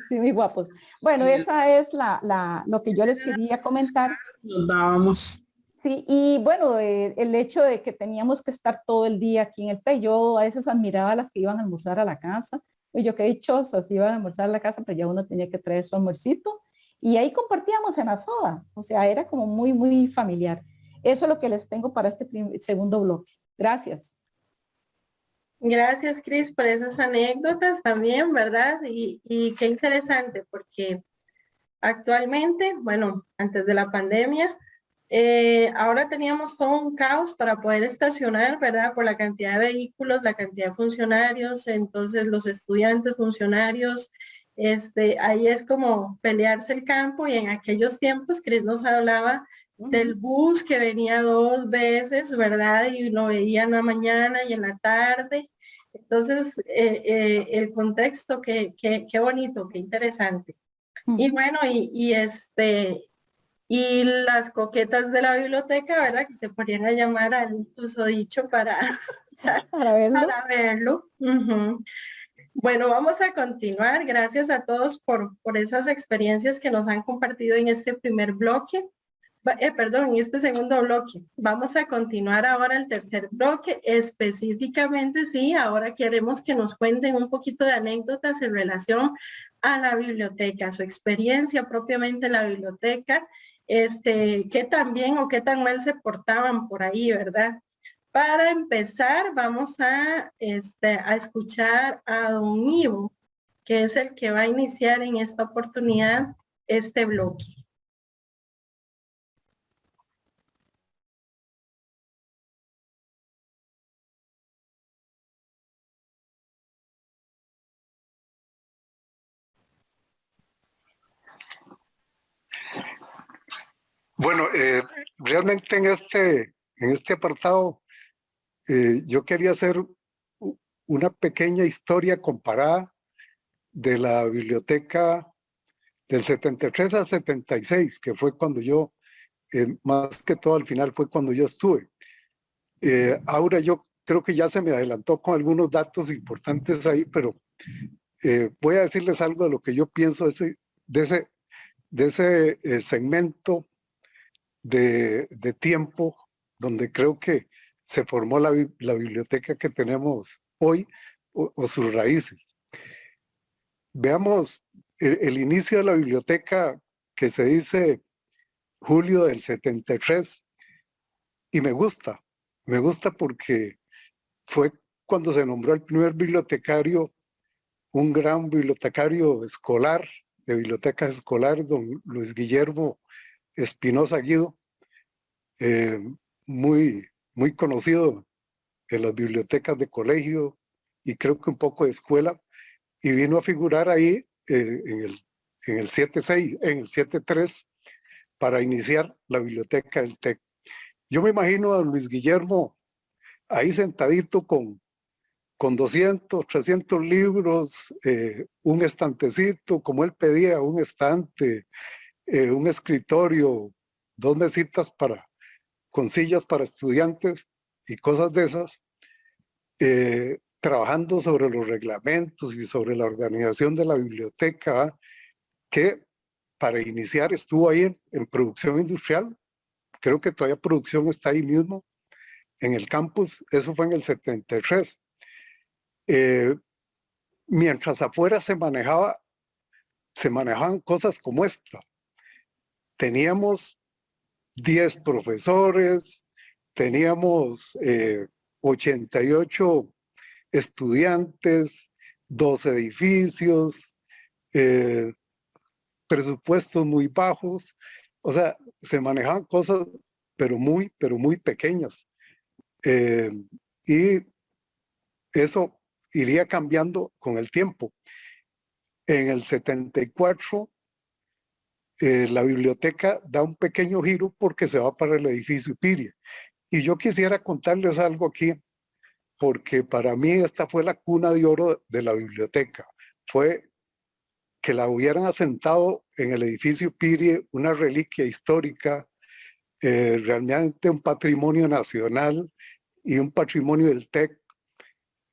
Sí, muy guapos. Bueno, esa es lo que yo les quería comentar. Nos dábamos. Sí, y bueno, el hecho de que teníamos que estar todo el día aquí en el TEC, yo a veces admiraba a las que iban a almorzar a la casa. Y yo qué dichosa, si iban a almorzar a la casa, pero ya uno tenía que traer su almuercito. Y ahí compartíamos en la soda, o sea, era como muy, muy familiar. Eso es lo que les tengo para este segundo bloque. Gracias. Gracias, Cris, por esas anécdotas también, ¿verdad? Y qué interesante, porque actualmente, bueno, antes de la pandemia, ahora teníamos todo un caos para poder estacionar, ¿verdad? Por la cantidad de vehículos, la cantidad de funcionarios, entonces los estudiantes, funcionarios, ahí es como pelearse el campo, y en aquellos tiempos Cris nos hablaba del bus que venía 2 veces, ¿verdad? Y lo veía en la mañana y en la tarde. Entonces, el contexto, qué bonito, qué interesante. Y bueno, y las coquetas de la biblioteca, ¿verdad? Que se ponían a llamar al susodicho para verlo. Bueno, vamos a continuar. Gracias a todos por esas experiencias que nos han compartido en este primer bloque. En este segundo bloque. Vamos a continuar ahora el tercer bloque. Específicamente, sí, ahora queremos que nos cuenten un poquito de anécdotas en relación a la biblioteca, su experiencia propiamente en la biblioteca, qué tan bien o qué tan mal se portaban por ahí, ¿verdad? Para empezar, vamos a escuchar a don Ivo, que es el que va a iniciar en esta oportunidad este bloque. Bueno, realmente en este apartado yo quería hacer una pequeña historia comparada de la biblioteca del 73 al 76, que fue cuando yo, más que todo al final fue cuando yo estuve. Ahora yo creo que ya se me adelantó con algunos datos importantes ahí, pero voy a decirles algo de lo que yo pienso de ese segmento de tiempo donde creo que se formó la biblioteca que tenemos hoy o sus raíces. Veamos el inicio de la biblioteca, que se dice julio del 73, y me gusta porque fue cuando se nombró el primer bibliotecario, un gran bibliotecario escolar, de bibliotecas escolares, don Luis Guillermo Espinosa Guido, muy conocido en las bibliotecas de colegio y creo que un poco de escuela, y vino a figurar ahí en el 76, en el 73, para iniciar la biblioteca del TEC. Yo me imagino a Luis Guillermo ahí sentadito con 200, 300 libros, un estantecito, como él pedía, un estante, un escritorio, 2 mesitas con sillas para estudiantes y cosas de esas, trabajando sobre los reglamentos y sobre la organización de la biblioteca, que para iniciar estuvo ahí en producción industrial. Creo que todavía producción está ahí mismo, en el campus. Eso fue en el 73. Mientras afuera se manejaban cosas como esta. teníamos 10 profesores, teníamos 88 estudiantes, 2 edificios, presupuestos muy bajos, o sea, se manejaban cosas pero muy pequeñas. Y eso iría cambiando con el tiempo. En el 74, la biblioteca da un pequeño giro porque se va para el edificio Pirie. Y yo quisiera contarles algo aquí, porque para mí esta fue la cuna de oro de la biblioteca. Fue que la hubieran asentado en el edificio Pirie, una reliquia histórica, realmente un patrimonio nacional y un patrimonio del TEC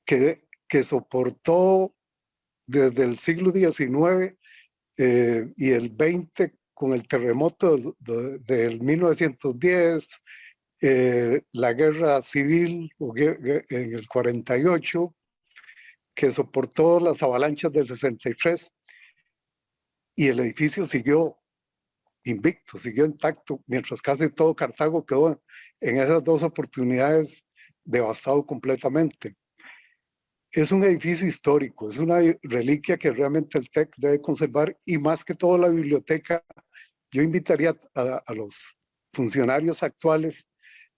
que soportó desde el siglo XIX y el XX con el terremoto del 1910, la guerra civil en el 48, que soportó las avalanchas del 63, y el edificio siguió invicto, siguió intacto, mientras casi todo Cartago quedó en esas 2 oportunidades devastado completamente. Es un edificio histórico, es una reliquia que realmente el TEC debe conservar, y más que todo la biblioteca. Yo invitaría a los funcionarios actuales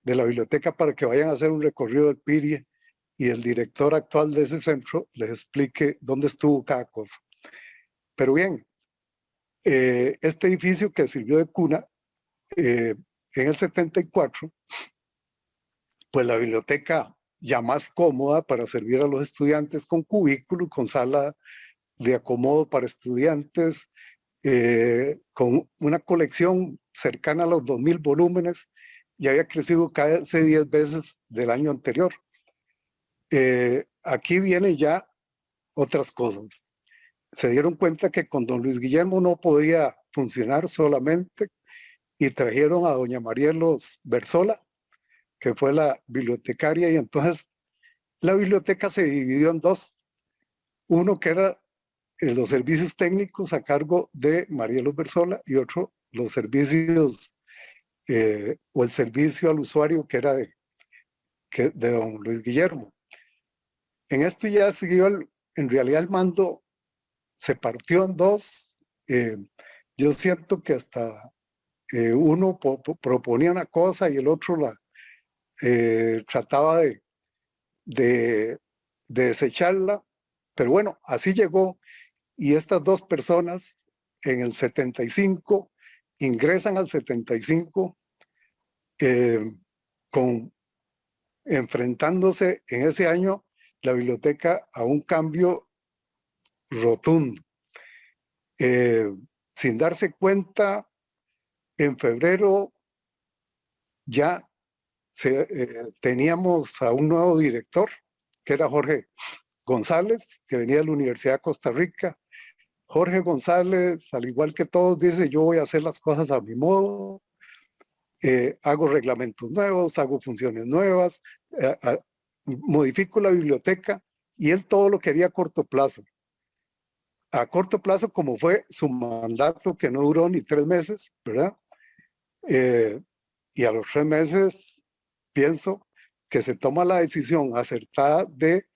de la biblioteca para que vayan a hacer un recorrido del Pirie y el director actual de ese centro les explique dónde estuvo cada cosa. Pero bien, este edificio que sirvió de cuna, en el 74, pues la biblioteca ya más cómoda para servir a los estudiantes, con cubículo, con sala de acomodo para estudiantes, con una colección cercana a los 2000 volúmenes, y había crecido casi 10 veces del año anterior. Aquí vienen ya otras cosas. Se dieron cuenta que con don Luis Guillermo no podía funcionar solamente, y trajeron a doña Marielos Berzola, que fue la bibliotecaria, y entonces la biblioteca se dividió en 2. Uno que era los servicios técnicos a cargo de Marielos Berzola, y otro los servicios o el servicio al usuario que era de don Luis Guillermo. En esto ya siguió, en realidad el mando se partió en 2. Yo siento que hasta uno proponía una cosa y el otro la trataba de desecharla, pero bueno, así llegó. Y estas 2 personas en el 75 ingresan al 75 enfrentándose en ese año la biblioteca a un cambio rotundo. Sin darse cuenta, en febrero ya teníamos a un nuevo director, que era Jorge González, que venía de la Universidad de Costa Rica. Jorge González, al igual que todos, dice: yo voy a hacer las cosas a mi modo, hago reglamentos nuevos, hago funciones nuevas, modifico la biblioteca, y él todo lo quería a corto plazo. A corto plazo, como fue su mandato, que no duró ni 3 meses, ¿verdad? Y a los 3 meses pienso que se toma la decisión acertada de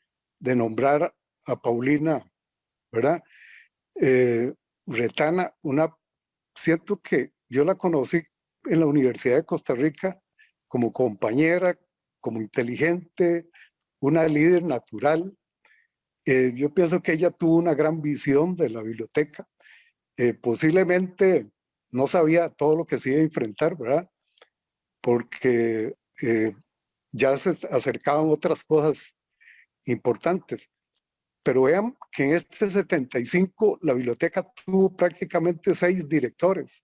nombrar a Paulina, ¿verdad? Retana, siento que yo la conocí en la Universidad de Costa Rica como compañera, como inteligente, una líder natural. Yo pienso que ella tuvo una gran visión de la biblioteca. Posiblemente no sabía todo lo que se iba a enfrentar, ¿verdad? Porque ya se acercaban otras cosas importantes. Pero vean que en este 75 la biblioteca tuvo prácticamente 6 directores.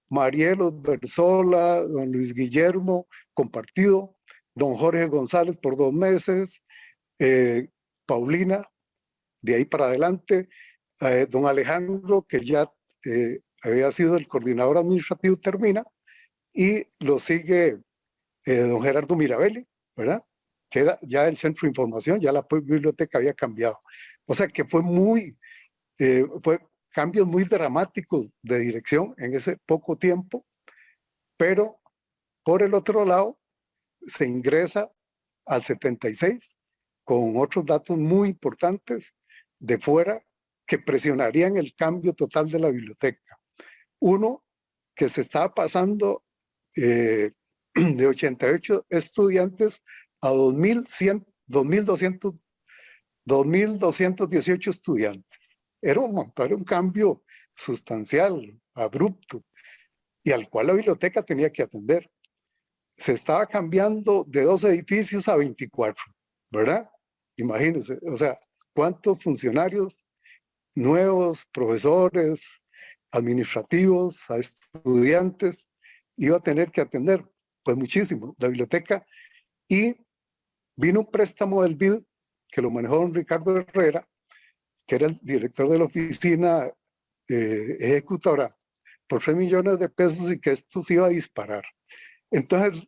Marielos Berzola, don Luis Guillermo, compartido, don Jorge González por 2 meses, Paulina, de ahí para adelante, don Alejandro, que ya había sido el coordinador administrativo, termina, y lo sigue don Gerardo Mirabelli, ¿verdad? Que era ya el centro de información, ya la biblioteca había cambiado. O sea que fue cambios muy dramáticos de dirección en ese poco tiempo, pero por el otro lado se ingresa al 76 con otros datos muy importantes de fuera que presionarían el cambio total de la biblioteca. Uno, que se estaba pasando de 88 estudiantes a 2.218 estudiantes. Era un cambio sustancial, abrupto, y al cual la biblioteca tenía que atender. Se estaba cambiando de 2 edificios a 24, ¿verdad? Imagínense, o sea, cuántos funcionarios nuevos, profesores, administrativos, a estudiantes, iba a tener que atender. Pues muchísimo, la biblioteca. Y vino un préstamo del BID que lo manejó don Ricardo Herrera, que era el director de la oficina ejecutora, por 3 millones de pesos, y que esto se iba a disparar. Entonces,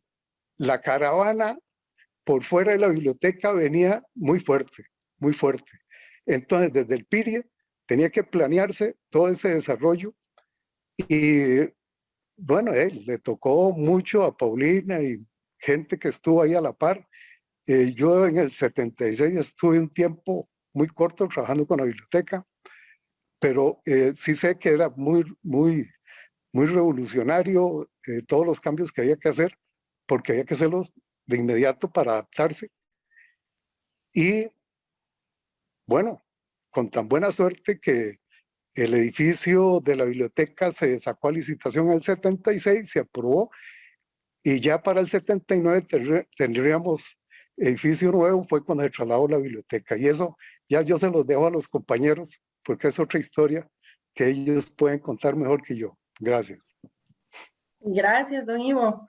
la caravana por fuera de la biblioteca venía muy fuerte, muy fuerte. Entonces, desde el PIRIE tenía que planearse todo ese desarrollo, y bueno, le tocó mucho a Paulina y gente que estuvo ahí a la par. Yo en el 76 estuve un tiempo muy corto trabajando con la biblioteca, pero sí sé que era muy revolucionario todos los cambios que había que hacer, porque había que hacerlos de inmediato para adaptarse. Y bueno, con tan buena suerte que el edificio de la biblioteca se sacó a licitación en el 76, se aprobó, y ya para el 79 tendríamos edificio nuevo. Fue cuando se trasladó la biblioteca, y eso ya yo se los dejo a los compañeros, porque es otra historia que ellos pueden contar mejor que yo. Gracias. Gracias, don Ivo.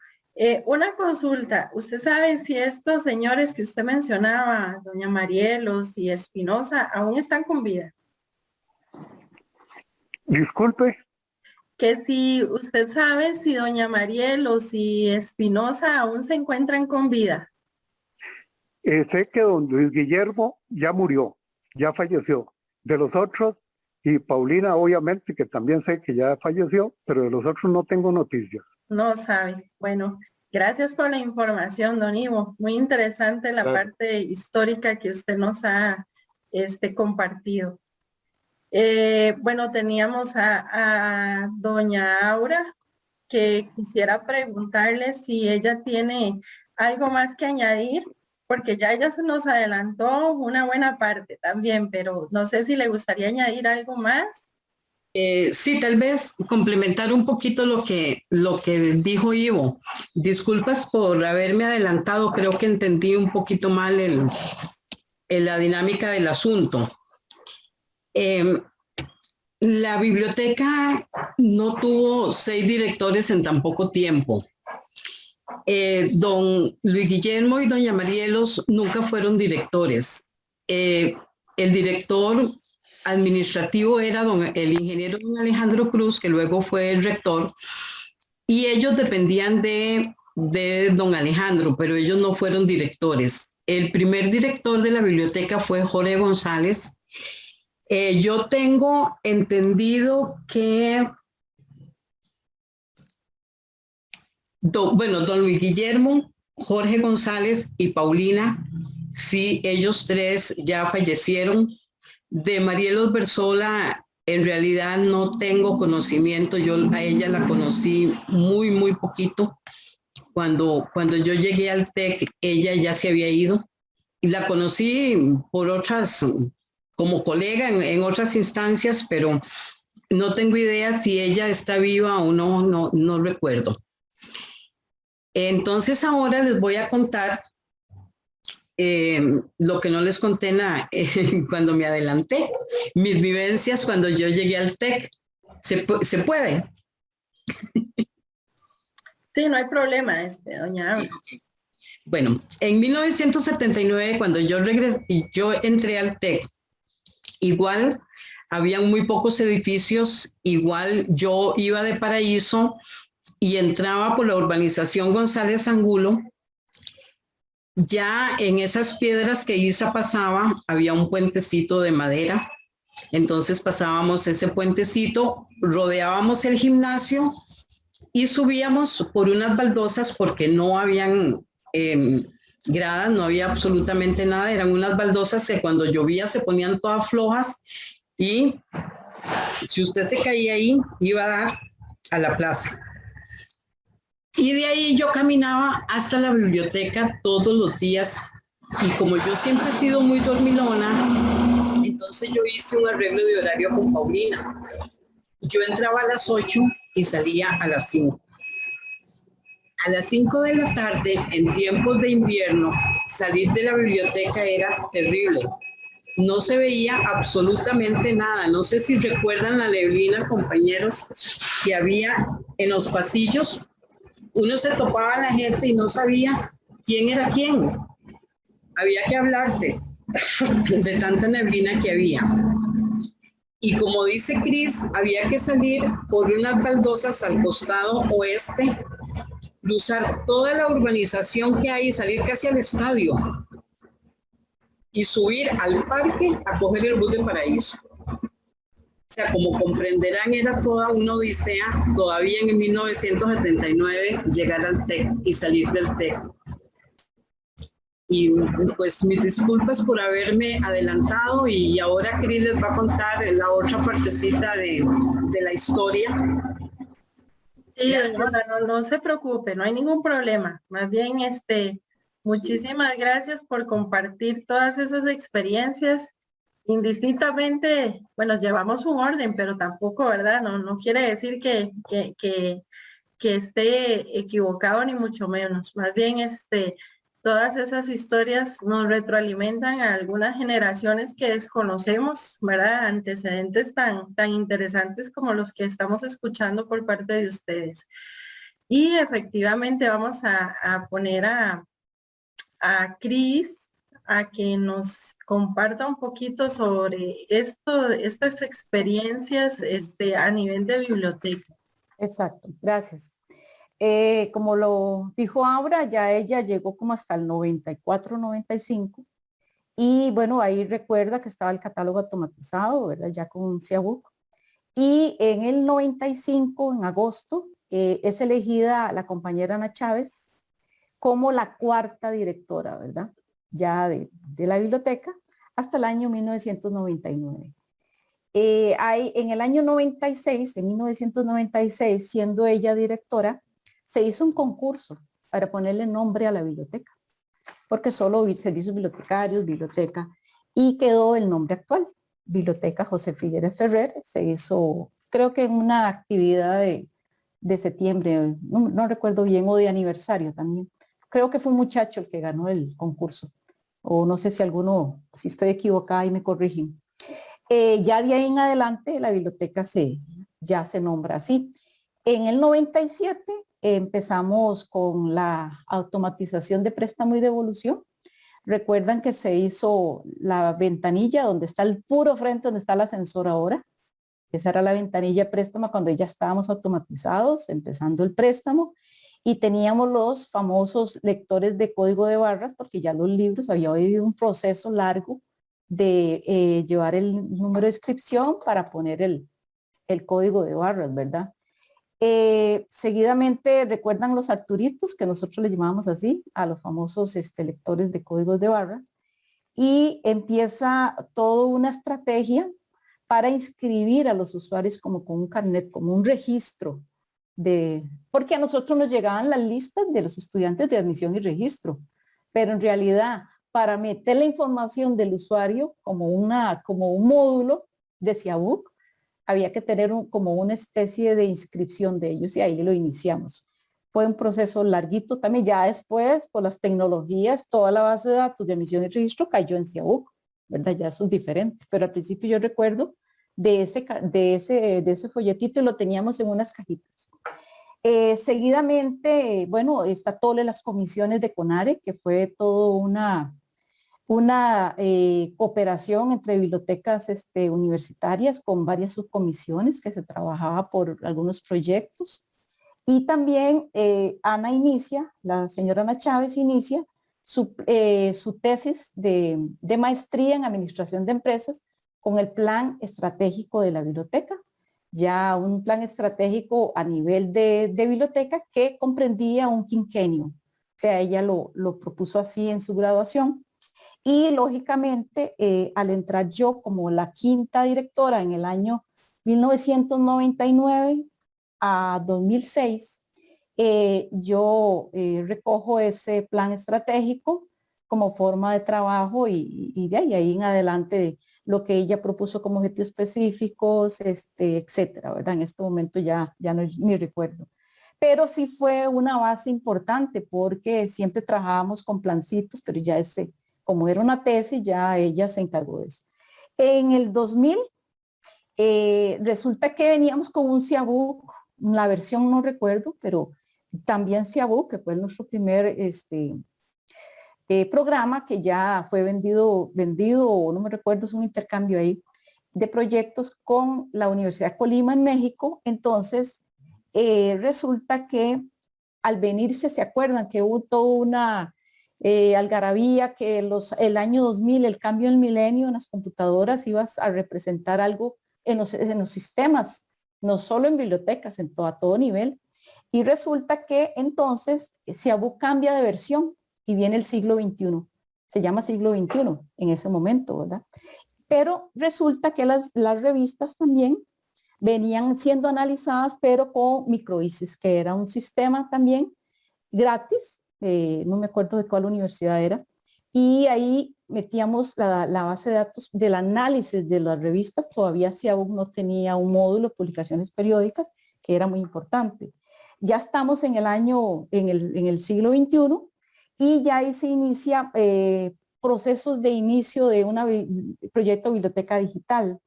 Una consulta. ¿Usted sabe si estos señores que usted mencionaba, doña Marielos y Espinosa, aún están con vida? Disculpe. Que si usted sabe si doña Marielos y Espinosa aún se encuentran con vida. Sé que don Luis Guillermo ya murió, ya falleció. De los otros, y Paulina obviamente, que también sé que ya falleció, pero de los otros no tengo noticias. No sabe. Bueno, gracias por la información, don Ivo. Muy interesante la parte histórica que usted nos ha compartido. Bueno, teníamos a doña Aura, que quisiera preguntarle si ella tiene algo más que añadir, porque ya ella se nos adelantó una buena parte también, pero no sé si le gustaría añadir algo más. Sí, tal vez complementar un poquito lo que dijo Ivo. Disculpas por haberme adelantado, creo que entendí un poquito mal la dinámica del asunto. La biblioteca no tuvo 6 directores en tan poco tiempo. Don Luis Guillermo y doña Marielos nunca fueron directores. El director administrativo era el ingeniero don Alejandro Cruz, que luego fue el rector, y ellos dependían de don Alejandro, pero ellos no fueron directores. El primer director de la biblioteca fue Jorge González. Yo tengo entendido que don Luis Guillermo, Jorge González y Paulina, sí, ellos 3 ya fallecieron. De Marielos Berzola, en realidad no tengo conocimiento. Yo a ella la conocí muy poquito. Cuando yo llegué al TEC, ella ya se había ido. Y la conocí por otras, como colega en otras instancias, pero no tengo idea si ella está viva o no recuerdo. Entonces ahora les voy a contar lo que no les conté cuando me adelanté, mis vivencias cuando yo llegué al TEC. ¿Se puede? Sí, no hay problema, doña Aura. Bueno, en 1979, cuando yo regresé y yo entré al TEC, igual habían muy pocos edificios, igual yo iba de Paraíso y entraba por la urbanización González Angulo. Ya en esas piedras que Isa pasaba, había un puentecito de madera. Entonces pasábamos ese puentecito, rodeábamos el gimnasio y subíamos por unas baldosas porque no habían gradas, no había absolutamente nada, eran unas baldosas que cuando llovía se ponían todas flojas y si usted se caía ahí, iba a dar a la plaza. Y de ahí yo caminaba hasta la biblioteca todos los días. Y como yo siempre he sido muy dormilona, entonces yo hice un arreglo de horario con Paulina. Yo entraba a las 8 y salía a las 5. A las 5 de la tarde, en tiempos de invierno, salir de la biblioteca era terrible. No se veía absolutamente nada. No sé si recuerdan la neblina, compañeros, que había en los pasillos. Uno se topaba a la gente y no sabía quién era quién. Había que hablarse de tanta neblina que había. Y como dice Cris, había que salir por unas baldosas al costado oeste, cruzar toda la urbanización que hay y salir casi al estadio y subir al parque a coger el bus de Paraíso. O sea, como comprenderán, era toda una odisea todavía en 1979 llegar al TEC y salir del TEC. Y pues mis disculpas por haberme adelantado y ahora Cris les va a contar la otra partecita de la historia. Sí, no se preocupe, no hay ningún problema. Más bien, muchísimas gracias por compartir todas esas experiencias. Indistintamente, bueno, llevamos un orden, pero tampoco, ¿verdad? No quiere decir que esté equivocado ni mucho menos. Más bien, todas esas historias nos retroalimentan a algunas generaciones que desconocemos, ¿verdad? Antecedentes tan interesantes como los que estamos escuchando por parte de ustedes. Y efectivamente vamos a poner a Cris a que nos comparta un poquito sobre estas experiencias a nivel de biblioteca. Exacto, gracias. Como lo dijo Aura, ya ella llegó como hasta el 94, 95. Y bueno, ahí recuerda que estaba el catálogo automatizado, ¿verdad? Ya con Ciabuc. Y en el 95, en agosto, es elegida la compañera Ana Chávez como la cuarta directora, ¿verdad? Ya de la biblioteca hasta el año 1999. En el año 96, en 1996, siendo ella directora, se hizo un concurso para ponerle nombre a la biblioteca, porque solo servicios bibliotecarios, biblioteca, y quedó el nombre actual, Biblioteca José Figueres Ferrer. Se hizo, creo que en una actividad de septiembre, no recuerdo bien, o de aniversario también. Creo que fue un muchacho el que ganó el concurso, o no sé si si estoy equivocada y me corrigen. Ya de ahí en adelante la biblioteca ya se nombra así. En el 97 empezamos con la automatización de préstamo y devolución. Recuerdan que se hizo la ventanilla donde está el puro frente, donde está el ascensor ahora. Esa era la ventanilla de préstamo cuando ya estábamos automatizados, empezando el préstamo. Y teníamos los famosos lectores de código de barras, porque ya los libros había habido un proceso largo de llevar el número de inscripción para poner el código de barras, ¿verdad? Seguidamente recuerdan los Arturitos, que nosotros le llamábamos así, a los famosos lectores de códigos de barras, y empieza toda una estrategia para inscribir a los usuarios como con un carnet, como un registro, porque a nosotros nos llegaban las listas de los estudiantes de admisión y registro, pero en realidad para meter la información del usuario como un módulo de Ciabuc, había que tener como una especie de inscripción de ellos y ahí lo iniciamos. Fue un proceso larguito también. Ya después, por las tecnologías, toda la base de datos de admisión y registro cayó en Ciabuc, ¿verdad? Ya eso es diferente. Pero al principio yo recuerdo de ese folletito y lo teníamos en unas cajitas. Seguidamente, bueno, está todas las comisiones de CONARE, que fue todo una cooperación entre bibliotecas universitarias con varias subcomisiones que se trabajaba por algunos proyectos. Y también Ana inicia, la señora Ana Chávez inicia su tesis de maestría en administración de empresas con el plan estratégico de la biblioteca, ya un plan estratégico a nivel de biblioteca que comprendía un quinquenio. O sea, ella lo propuso así en su graduación. Y lógicamente, al entrar yo como la quinta directora en el año 1999 a 2006, yo recojo ese plan estratégico como forma de trabajo y de ahí en adelante lo que ella propuso como objetivos específicos, etcétera, ¿verdad? En este momento ya no, ni recuerdo. Pero sí fue una base importante porque siempre trabajábamos con plancitos, pero ya como era una tesis, ya ella se encargó de eso. En el 2000, resulta que veníamos con un Ciabook, la versión no recuerdo, pero también Ciabook, que fue nuestro primer programa que ya fue vendido, o no me recuerdo, es un intercambio ahí, de proyectos con la Universidad de Colima en México. Entonces, resulta que al venirse, ¿se acuerdan que hubo toda una algarabía que el año 2000, el cambio del milenio en las computadoras ibas a representar algo en los sistemas, no solo en bibliotecas, a todo nivel? Y resulta que entonces Ciabook cambia de versión y viene el siglo XXI. Se llama siglo XXI en ese momento, ¿verdad? Pero resulta que las revistas también venían siendo analizadas, pero con microISIS, que era un sistema también gratis, no me acuerdo de cuál universidad era, y ahí metíamos la base de datos del análisis de las revistas. Todavía Ciabook no tenía un módulo de publicaciones periódicas, que era muy importante. Ya estamos en el siglo XXI, y ya ahí se inicia procesos de inicio de un proyecto de biblioteca digital,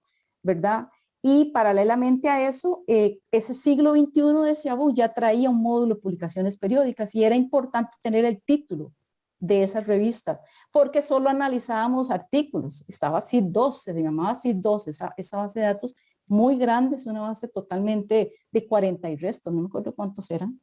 ¿verdad? Y paralelamente a eso, ese siglo XXI de Ciabook ya traía un módulo de publicaciones periódicas, y era importante tener el título de esas revistas, porque solo analizábamos artículos. Estaba CID2, se llamaba CID2, esa base de datos muy grande, es una base totalmente de 40 y restos, no me acuerdo cuántos eran.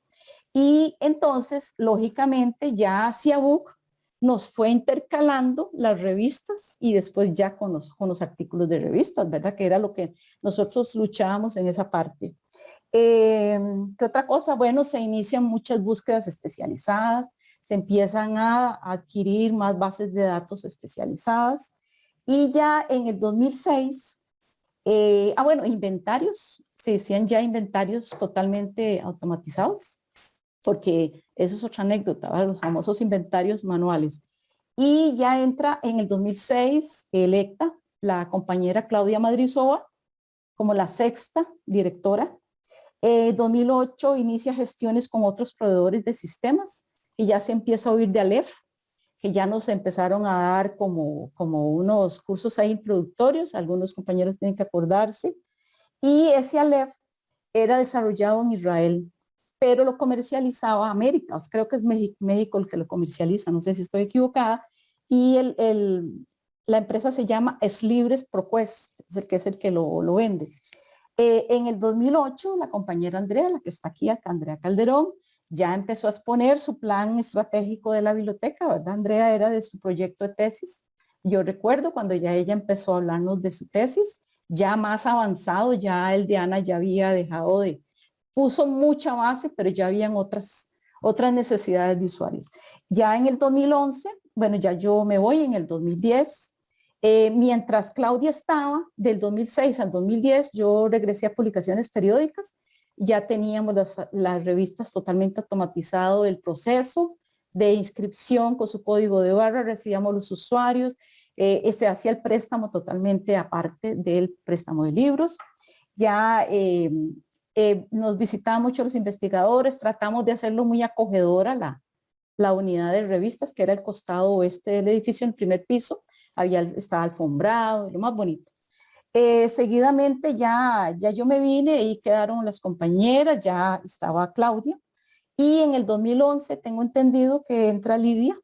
Y entonces, lógicamente, ya Ciabook nos fue intercalando las revistas y después ya con los artículos de revistas, ¿verdad? Que era lo que nosotros luchábamos en esa parte. ¿Qué otra cosa? Bueno, se inician muchas búsquedas especializadas, se empiezan a adquirir más bases de datos especializadas, y ya en el 2006, bueno, inventarios, se decían ya inventarios totalmente automatizados, porque eso es otra anécdota, ¿verdad? Los famosos inventarios manuales. Y ya entra en el 2006 electa la compañera Claudia Madrizova como la sexta directora. 2008 inicia gestiones con otros proveedores de sistemas, y ya se empieza a oír de Aleph, que ya nos empezaron a dar como unos cursos ahí introductorios, algunos compañeros tienen que acordarse. Y ese Aleph era desarrollado en Israel, pero lo comercializaba América. O sea, creo que es México el que lo comercializa, no sé si estoy equivocada. Y la empresa se llama Eslibris ProQuest, es el que lo vende. En el 2008, la compañera Andrea, la que está aquí, acá, Andrea Calderón, ya empezó a exponer su plan estratégico de la biblioteca, ¿verdad? Andrea era de su proyecto de tesis. Yo recuerdo cuando ya ella empezó a hablarnos de su tesis, ya más avanzado, ya el Diana ya había dejado puso mucha base, pero ya habían otras necesidades de usuarios. Ya en el 2011, bueno, ya yo me voy en el 2010, mientras Claudia estaba, del 2006 al 2010, yo regresé a publicaciones periódicas. Ya teníamos las revistas totalmente automatizado el proceso de inscripción con su código de barra, recibíamos los usuarios, se hacía el préstamo totalmente aparte del préstamo de libros. Ya nos visitaban mucho los investigadores, tratamos de hacerlo muy acogedora la unidad de revistas, que era el costado oeste del edificio, en el primer piso, estaba alfombrado, lo más bonito. Seguidamente ya yo me vine y quedaron las compañeras, ya estaba Claudia, y en el 2011 tengo entendido que entra Lidia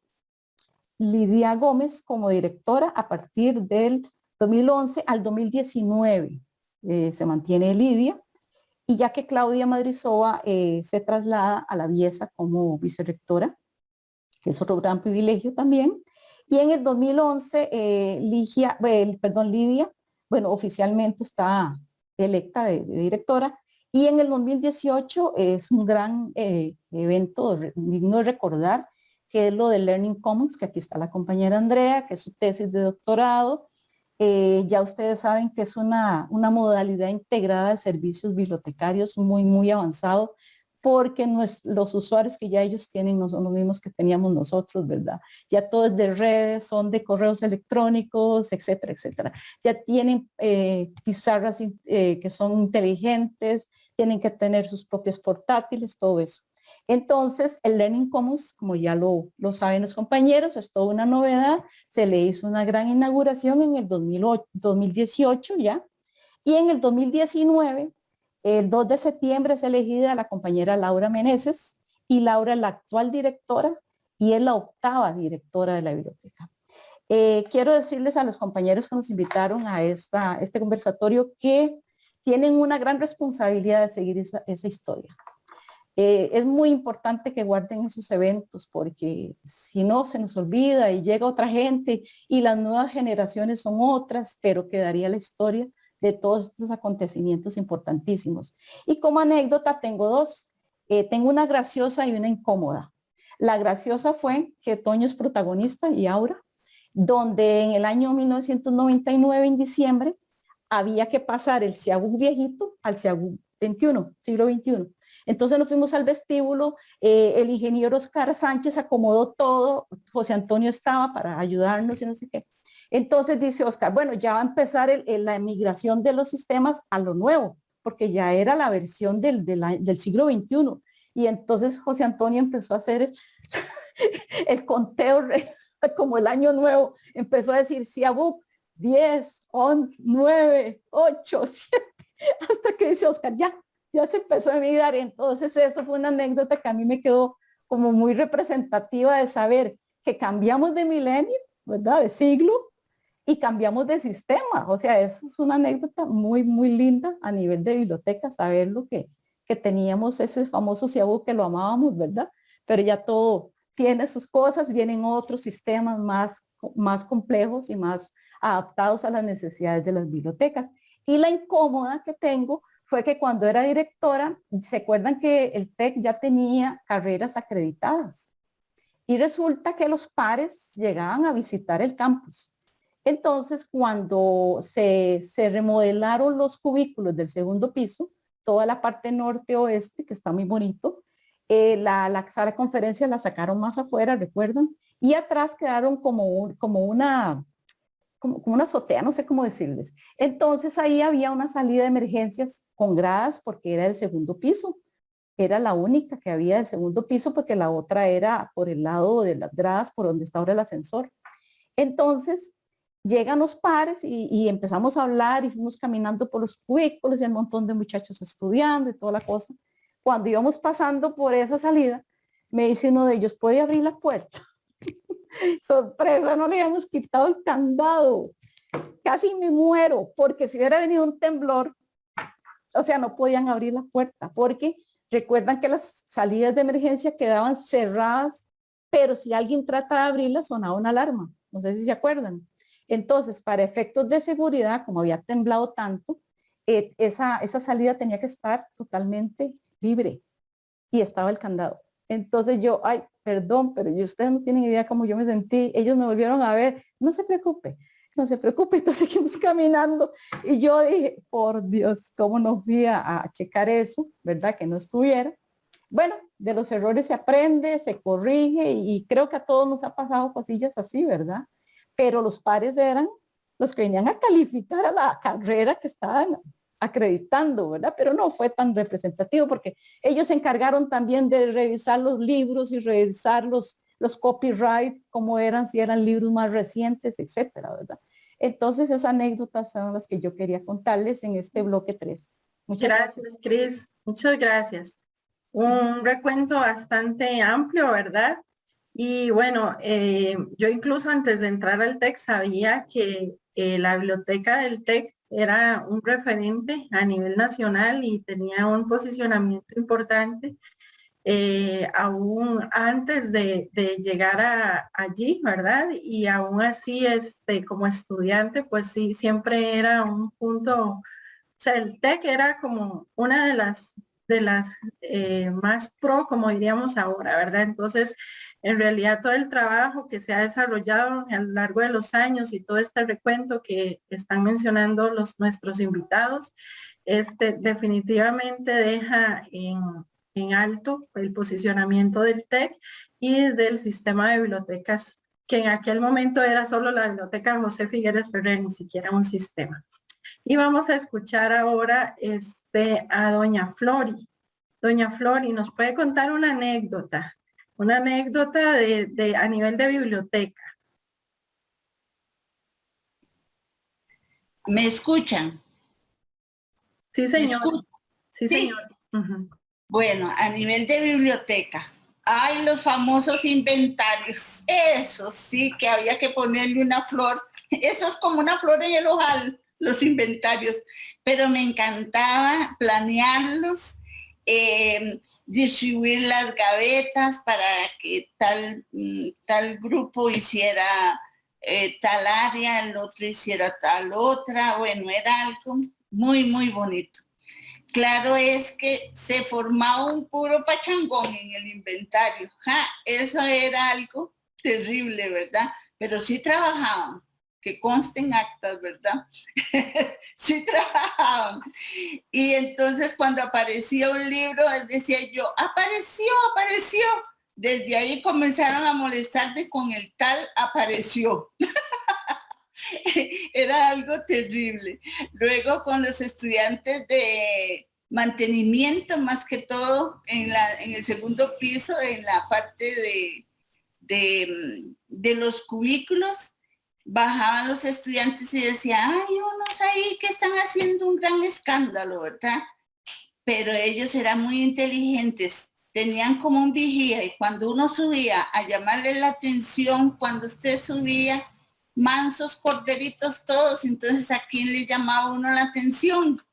Gómez como directora. A partir del 2011 al 2019 se mantiene Lidia, y ya que Claudia Madrizova se traslada a la Biesa como vicerrectora, que es otro gran privilegio también. Y en el 2011 Lidia, bueno, oficialmente está electa de directora. Y en el 2018 es un gran evento digno de recordar, que es lo de Learning Commons, que aquí está la compañera Andrea, que es su tesis de doctorado. Ya ustedes saben que es una modalidad integrada de servicios bibliotecarios muy avanzado, porque los usuarios que ya ellos tienen no son los mismos que teníamos nosotros, ¿verdad? Ya todo es de redes, son de correos electrónicos, etcétera, etcétera. Ya tienen pizarras que son inteligentes, tienen que tener sus propios portátiles, todo eso. Entonces, el Learning Commons, como ya lo saben los compañeros, es toda una novedad. Se le hizo una gran inauguración en el 2018 ya. Y en el 2019, el 2 de septiembre es elegida la compañera Laura Meneses, y Laura es la actual directora y es la 8ª directora de la biblioteca. Quiero decirles a los compañeros que nos invitaron a este conversatorio que tienen una gran responsabilidad de seguir esa historia. Es muy importante que guarden esos eventos, porque si no se nos olvida y llega otra gente y las nuevas generaciones son otras, pero quedaría la historia de todos estos acontecimientos importantísimos. Y como anécdota tengo dos. Tengo una graciosa y una incómoda. La graciosa fue que Toño es protagonista y Aura, donde en el año 1999, en diciembre, había que pasar el SIAGUC viejito al SIAGUC 21, siglo XXI. Entonces nos fuimos al vestíbulo, el ingeniero Oscar Sánchez acomodó todo, José Antonio estaba para ayudarnos y no sé qué. Entonces dice Oscar, bueno, ya va a empezar la migración de los sistemas a lo nuevo, porque ya era la versión del siglo XXI. Y entonces José Antonio empezó a hacer el conteo como el año nuevo, empezó a decir SIAGUC 10, 11, 9, 8, 7, hasta que dice Oscar, ya se empezó a emigrar. Entonces eso fue una anécdota que a mí me quedó como muy representativa de saber que cambiamos de milenio, ¿verdad? De siglo, y cambiamos de sistema. O sea, eso es una anécdota muy linda a nivel de biblioteca, saber lo que teníamos ese famoso SIAGUC que lo amábamos, ¿verdad? Pero ya todo tiene sus cosas, vienen otros sistemas más complejos y más adaptados a las necesidades de las bibliotecas. Y la incómoda que tengo fue que cuando era directora, se acuerdan que el TEC ya tenía carreras acreditadas y resulta que los pares llegaban a visitar el campus. Entonces, cuando se remodelaron los cubículos del segundo piso, toda la parte norte-oeste, que está muy bonito, la sala de conferencias la sacaron más afuera, recuerdan, y atrás quedaron como una azotea, no sé cómo decirles. Entonces ahí había una salida de emergencias con gradas porque era el segundo piso. Era la única que había del segundo piso porque la otra era por el lado de las gradas por donde está ahora el ascensor. Entonces llegan los pares y empezamos a hablar y fuimos caminando por los cubículos y un montón de muchachos estudiando y toda la cosa. Cuando íbamos pasando por esa salida, me dice uno de ellos, ¿puede abrir la puerta? Sorpresa, no le habíamos quitado el candado. Casi me muero, porque si hubiera venido un temblor, o sea, no podían abrir la puerta, porque recuerdan que las salidas de emergencia quedaban cerradas, pero si alguien trata de abrirla, sonaba una alarma. No sé si se acuerdan. Entonces, para efectos de seguridad, como había temblado tanto, esa salida tenía que estar totalmente libre y estaba el candado. Entonces yo, ay, perdón, pero ustedes no tienen idea cómo yo me sentí. Ellos me volvieron a ver, no se preocupe, entonces seguimos caminando. Y yo dije, por Dios, ¿cómo no fui a checar eso? ¿Verdad? Que no estuviera. Bueno, de los errores se aprende, se corrige y creo que a todos nos ha pasado cosillas así, ¿verdad? Pero los pares eran los que venían a calificar a la carrera que estaban acreditando, ¿verdad? Pero no fue tan representativo porque ellos se encargaron también de revisar los libros y revisar los copyright, cómo eran, si eran libros más recientes, etcétera, ¿verdad? Entonces esas anécdotas son las que yo quería contarles en este bloque 3. Muchas gracias, Cris. Muchas gracias. Un recuento bastante amplio, ¿verdad? Y bueno, yo incluso antes de entrar al TEC sabía que la biblioteca del TEC era un referente a nivel nacional y tenía un posicionamiento importante. aún antes de llegar allí, ¿verdad? Y aún así, como estudiante, pues sí, siempre era un punto, o sea, el TEC era como una de las más pro, como diríamos ahora, ¿verdad? Entonces, en realidad todo el trabajo que se ha desarrollado a lo largo de los años y todo este recuento que están mencionando nuestros invitados, definitivamente deja en alto el posicionamiento del TEC y del sistema de bibliotecas, que en aquel momento era solo la biblioteca José Figueres Ferrer, ni siquiera un sistema. Y vamos a escuchar ahora a doña Flori. Doña Flori, ¿nos puede contar una anécdota? Una anécdota a nivel de biblioteca. ¿Me escuchan? Sí, señor. Sí, Sí. señor. Uh-huh. Bueno, a nivel de biblioteca, hay los famosos inventarios. Eso sí, que había que ponerle una flor. Eso es como una flor en el ojal, los inventarios. Pero me encantaba planearlos, distribuir las gavetas para que tal grupo hiciera tal área, el otro hiciera tal otra. Bueno, era algo muy, muy bonito. Claro es que se formaba un puro pachangón en el inventario. ¡Ja! Eso era algo terrible, ¿verdad? Pero sí trabajaban, que consten actas, ¿verdad? Sí trabajaban. Y entonces cuando aparecía un libro, decía yo, apareció. Desde ahí comenzaron a molestarme con el tal apareció. Era algo terrible. Luego con los estudiantes de mantenimiento, más que todo en el segundo piso, en la parte de los cubículos, bajaban los estudiantes y decían, hay unos ahí que están haciendo un gran escándalo, ¿verdad? Pero ellos eran muy inteligentes, tenían como un vigía, y cuando uno subía a llamarle la atención, cuando usted subía, mansos corderitos todos, entonces ¿a quién le llamaba uno la atención?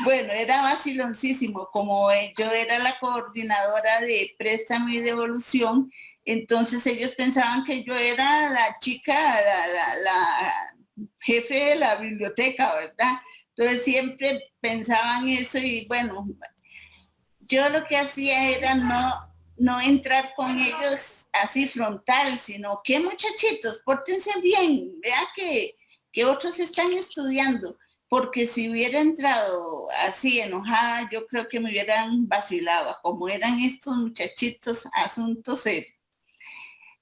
Bueno, era vaciloncísimo, como yo era la coordinadora de préstamo y devolución, entonces ellos pensaban que yo era la chica, la jefe de la biblioteca, ¿verdad? Entonces siempre pensaban eso y bueno, yo lo que hacía era no entrar con ellos así frontal, sino que muchachitos, pórtense bien, vea que otros están estudiando, porque si hubiera entrado así enojada, yo creo que me hubieran vacilado, como eran estos muchachitos, asuntos serios.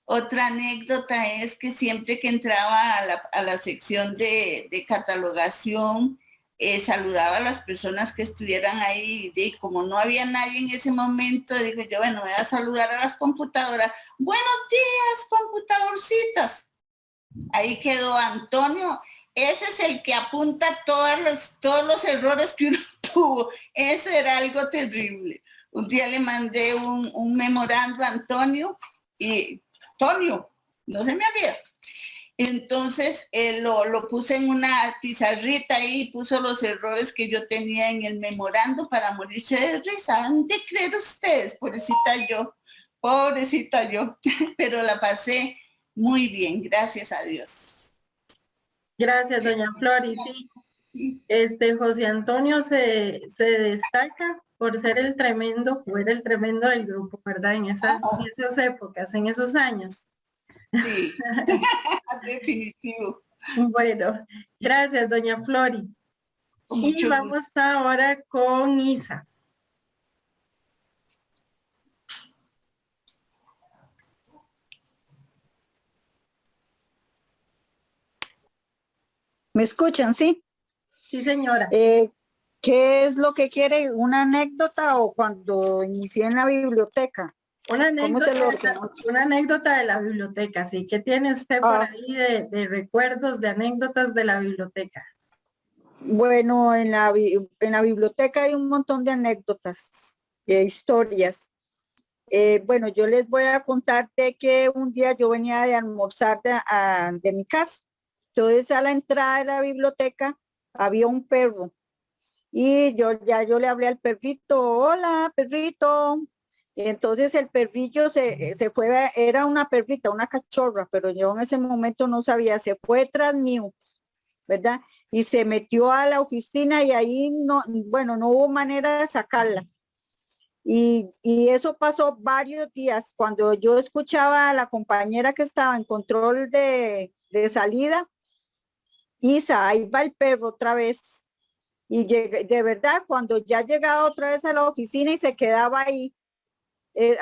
Otra anécdota es que siempre que entraba a la sección de catalogación, saludaba a las personas que estuvieran ahí, y como no había nadie en ese momento, digo yo, bueno, voy a saludar a las computadoras. Buenos días, computadorcitas. Ahí quedó Antonio. Ese es el que apunta todos los errores que uno tuvo. Eso era algo terrible. Un día le mandé un memorando a Antonio y Antonio, no se me olvida. Entonces lo puse en una pizarrita y puso los errores que yo tenía en el memorando para morirse de risa. ¿Han de creer ustedes? Pobrecita yo, pero la pasé muy bien, gracias a Dios. Gracias, doña Flori. Sí, José Antonio se destaca por ser el tremendo del grupo, ¿verdad? En esas épocas, en esos años. Sí, definitivo. Bueno, gracias, doña Flori. Y vamos ahora con Isa. ¿Me escuchan, sí? Sí, señora. ¿Qué es lo que quiere? ¿Una anécdota o cuando inicié en la biblioteca? Una anécdota de la biblioteca, sí. ¿Qué tiene usted por ahí de recuerdos, de anécdotas de la biblioteca? Bueno, en la biblioteca hay un montón de anécdotas, historias. Bueno, yo les voy a contar de que un día yo venía de almorzar de mi casa. Entonces a la entrada de la biblioteca había un perro y yo le hablé al perrito, hola perrito, Entonces el perrillo se fue, era una perrita, una cachorra, pero yo en ese momento no sabía, se fue tras mío, ¿verdad? Y se metió a la oficina y ahí no, bueno, no hubo manera de sacarla. Y eso pasó varios días. Cuando yo escuchaba a la compañera que estaba en control de salida, Isa, ahí va el perro otra vez. Y de verdad, cuando ya llegaba otra vez a la oficina y se quedaba ahí,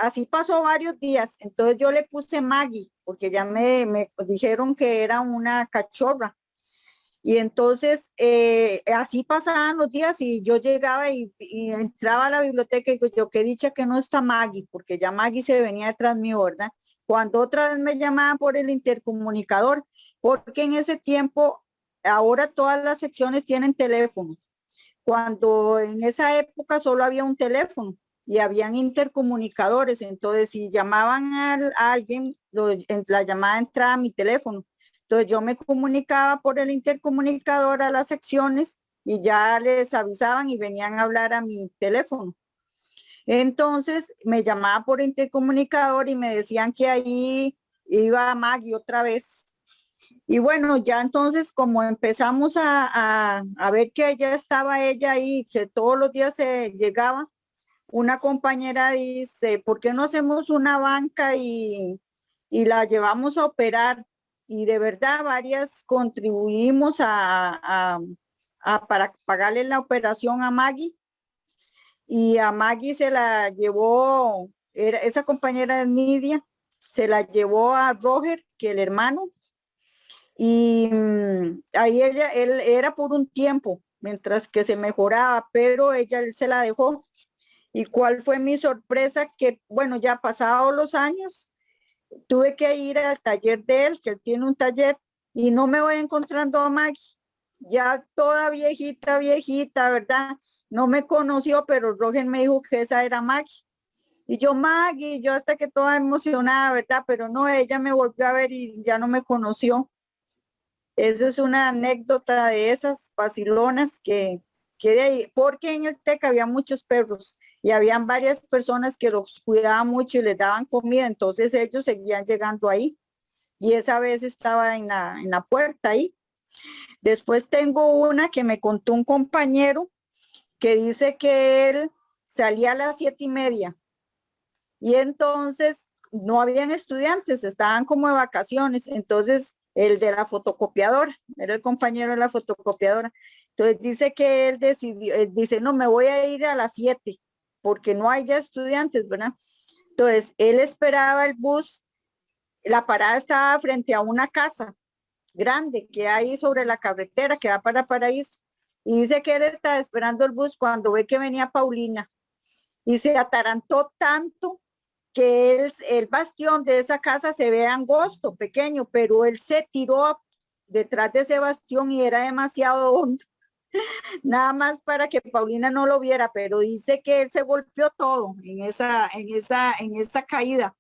así pasó varios días. Entonces yo le puse Maggie, porque ya me dijeron que era una cachorra. Y entonces así pasaban los días y yo llegaba y entraba a la biblioteca y digo, yo qué dicha que no está Maggie, porque ya Maggie se venía detrás mío, ¿verdad? Cuando otra vez me llamaban por el intercomunicador, porque en ese tiempo, ahora todas las secciones tienen teléfono. Cuando en esa época solo había un teléfono y habían intercomunicadores, entonces si llamaban a alguien, la llamada entraba a mi teléfono. Entonces yo me comunicaba por el intercomunicador a las secciones y ya les avisaban y venían a hablar a mi teléfono. Entonces me llamaba por intercomunicador y me decían que ahí iba Maggie otra vez. Y bueno, ya entonces como empezamos a ver que ya estaba ella ahí, que todos los días se llegaba, una compañera dice, ¿por qué no hacemos una banca y la llevamos a operar? Y de verdad varias contribuimos para pagarle la operación a Maggie. Y a Maggie se la llevó, esa compañera de Nidia, se la llevó a Roger, que el hermano, y ahí él era por un tiempo, mientras que se mejoraba, pero él se la dejó. ¿Y cuál fue mi sorpresa? Que, bueno, ya pasados los años, tuve que ir al taller de él, que él tiene un taller, y no me voy encontrando a Maggie, ya toda viejita, ¿verdad? No me conoció, pero Roger me dijo que esa era Maggie. Y yo, Maggie, yo hasta que toda emocionada, ¿verdad? Pero no, ella me volvió a ver y ya no me conoció. Esa es una anécdota de esas vacilonas que de ahí, porque en el TEC había muchos perros y habían varias personas que los cuidaban mucho y les daban comida, entonces ellos seguían llegando ahí. Y esa vez estaba en la puerta ahí. Después tengo una que me contó un compañero que dice que él salía a las 7:30 y entonces no habían estudiantes, estaban como de vacaciones, entonces el de la fotocopiadora, era el compañero de la fotocopiadora, entonces dice que él decidió, él dice, no, me voy a ir a las 7 porque no hay ya estudiantes, ¿verdad? Entonces él esperaba el bus, la parada estaba frente a una casa grande que hay sobre la carretera que va para Paraíso. Y dice que él está esperando el bus cuando ve que venía Paulina. Y se atarantó tanto que el bastión de esa casa se ve angosto, pequeño, pero él se tiró detrás de ese bastión y era demasiado hondo. Nada más para que Paulina no lo viera, pero dice que él se golpeó todo en esa caída.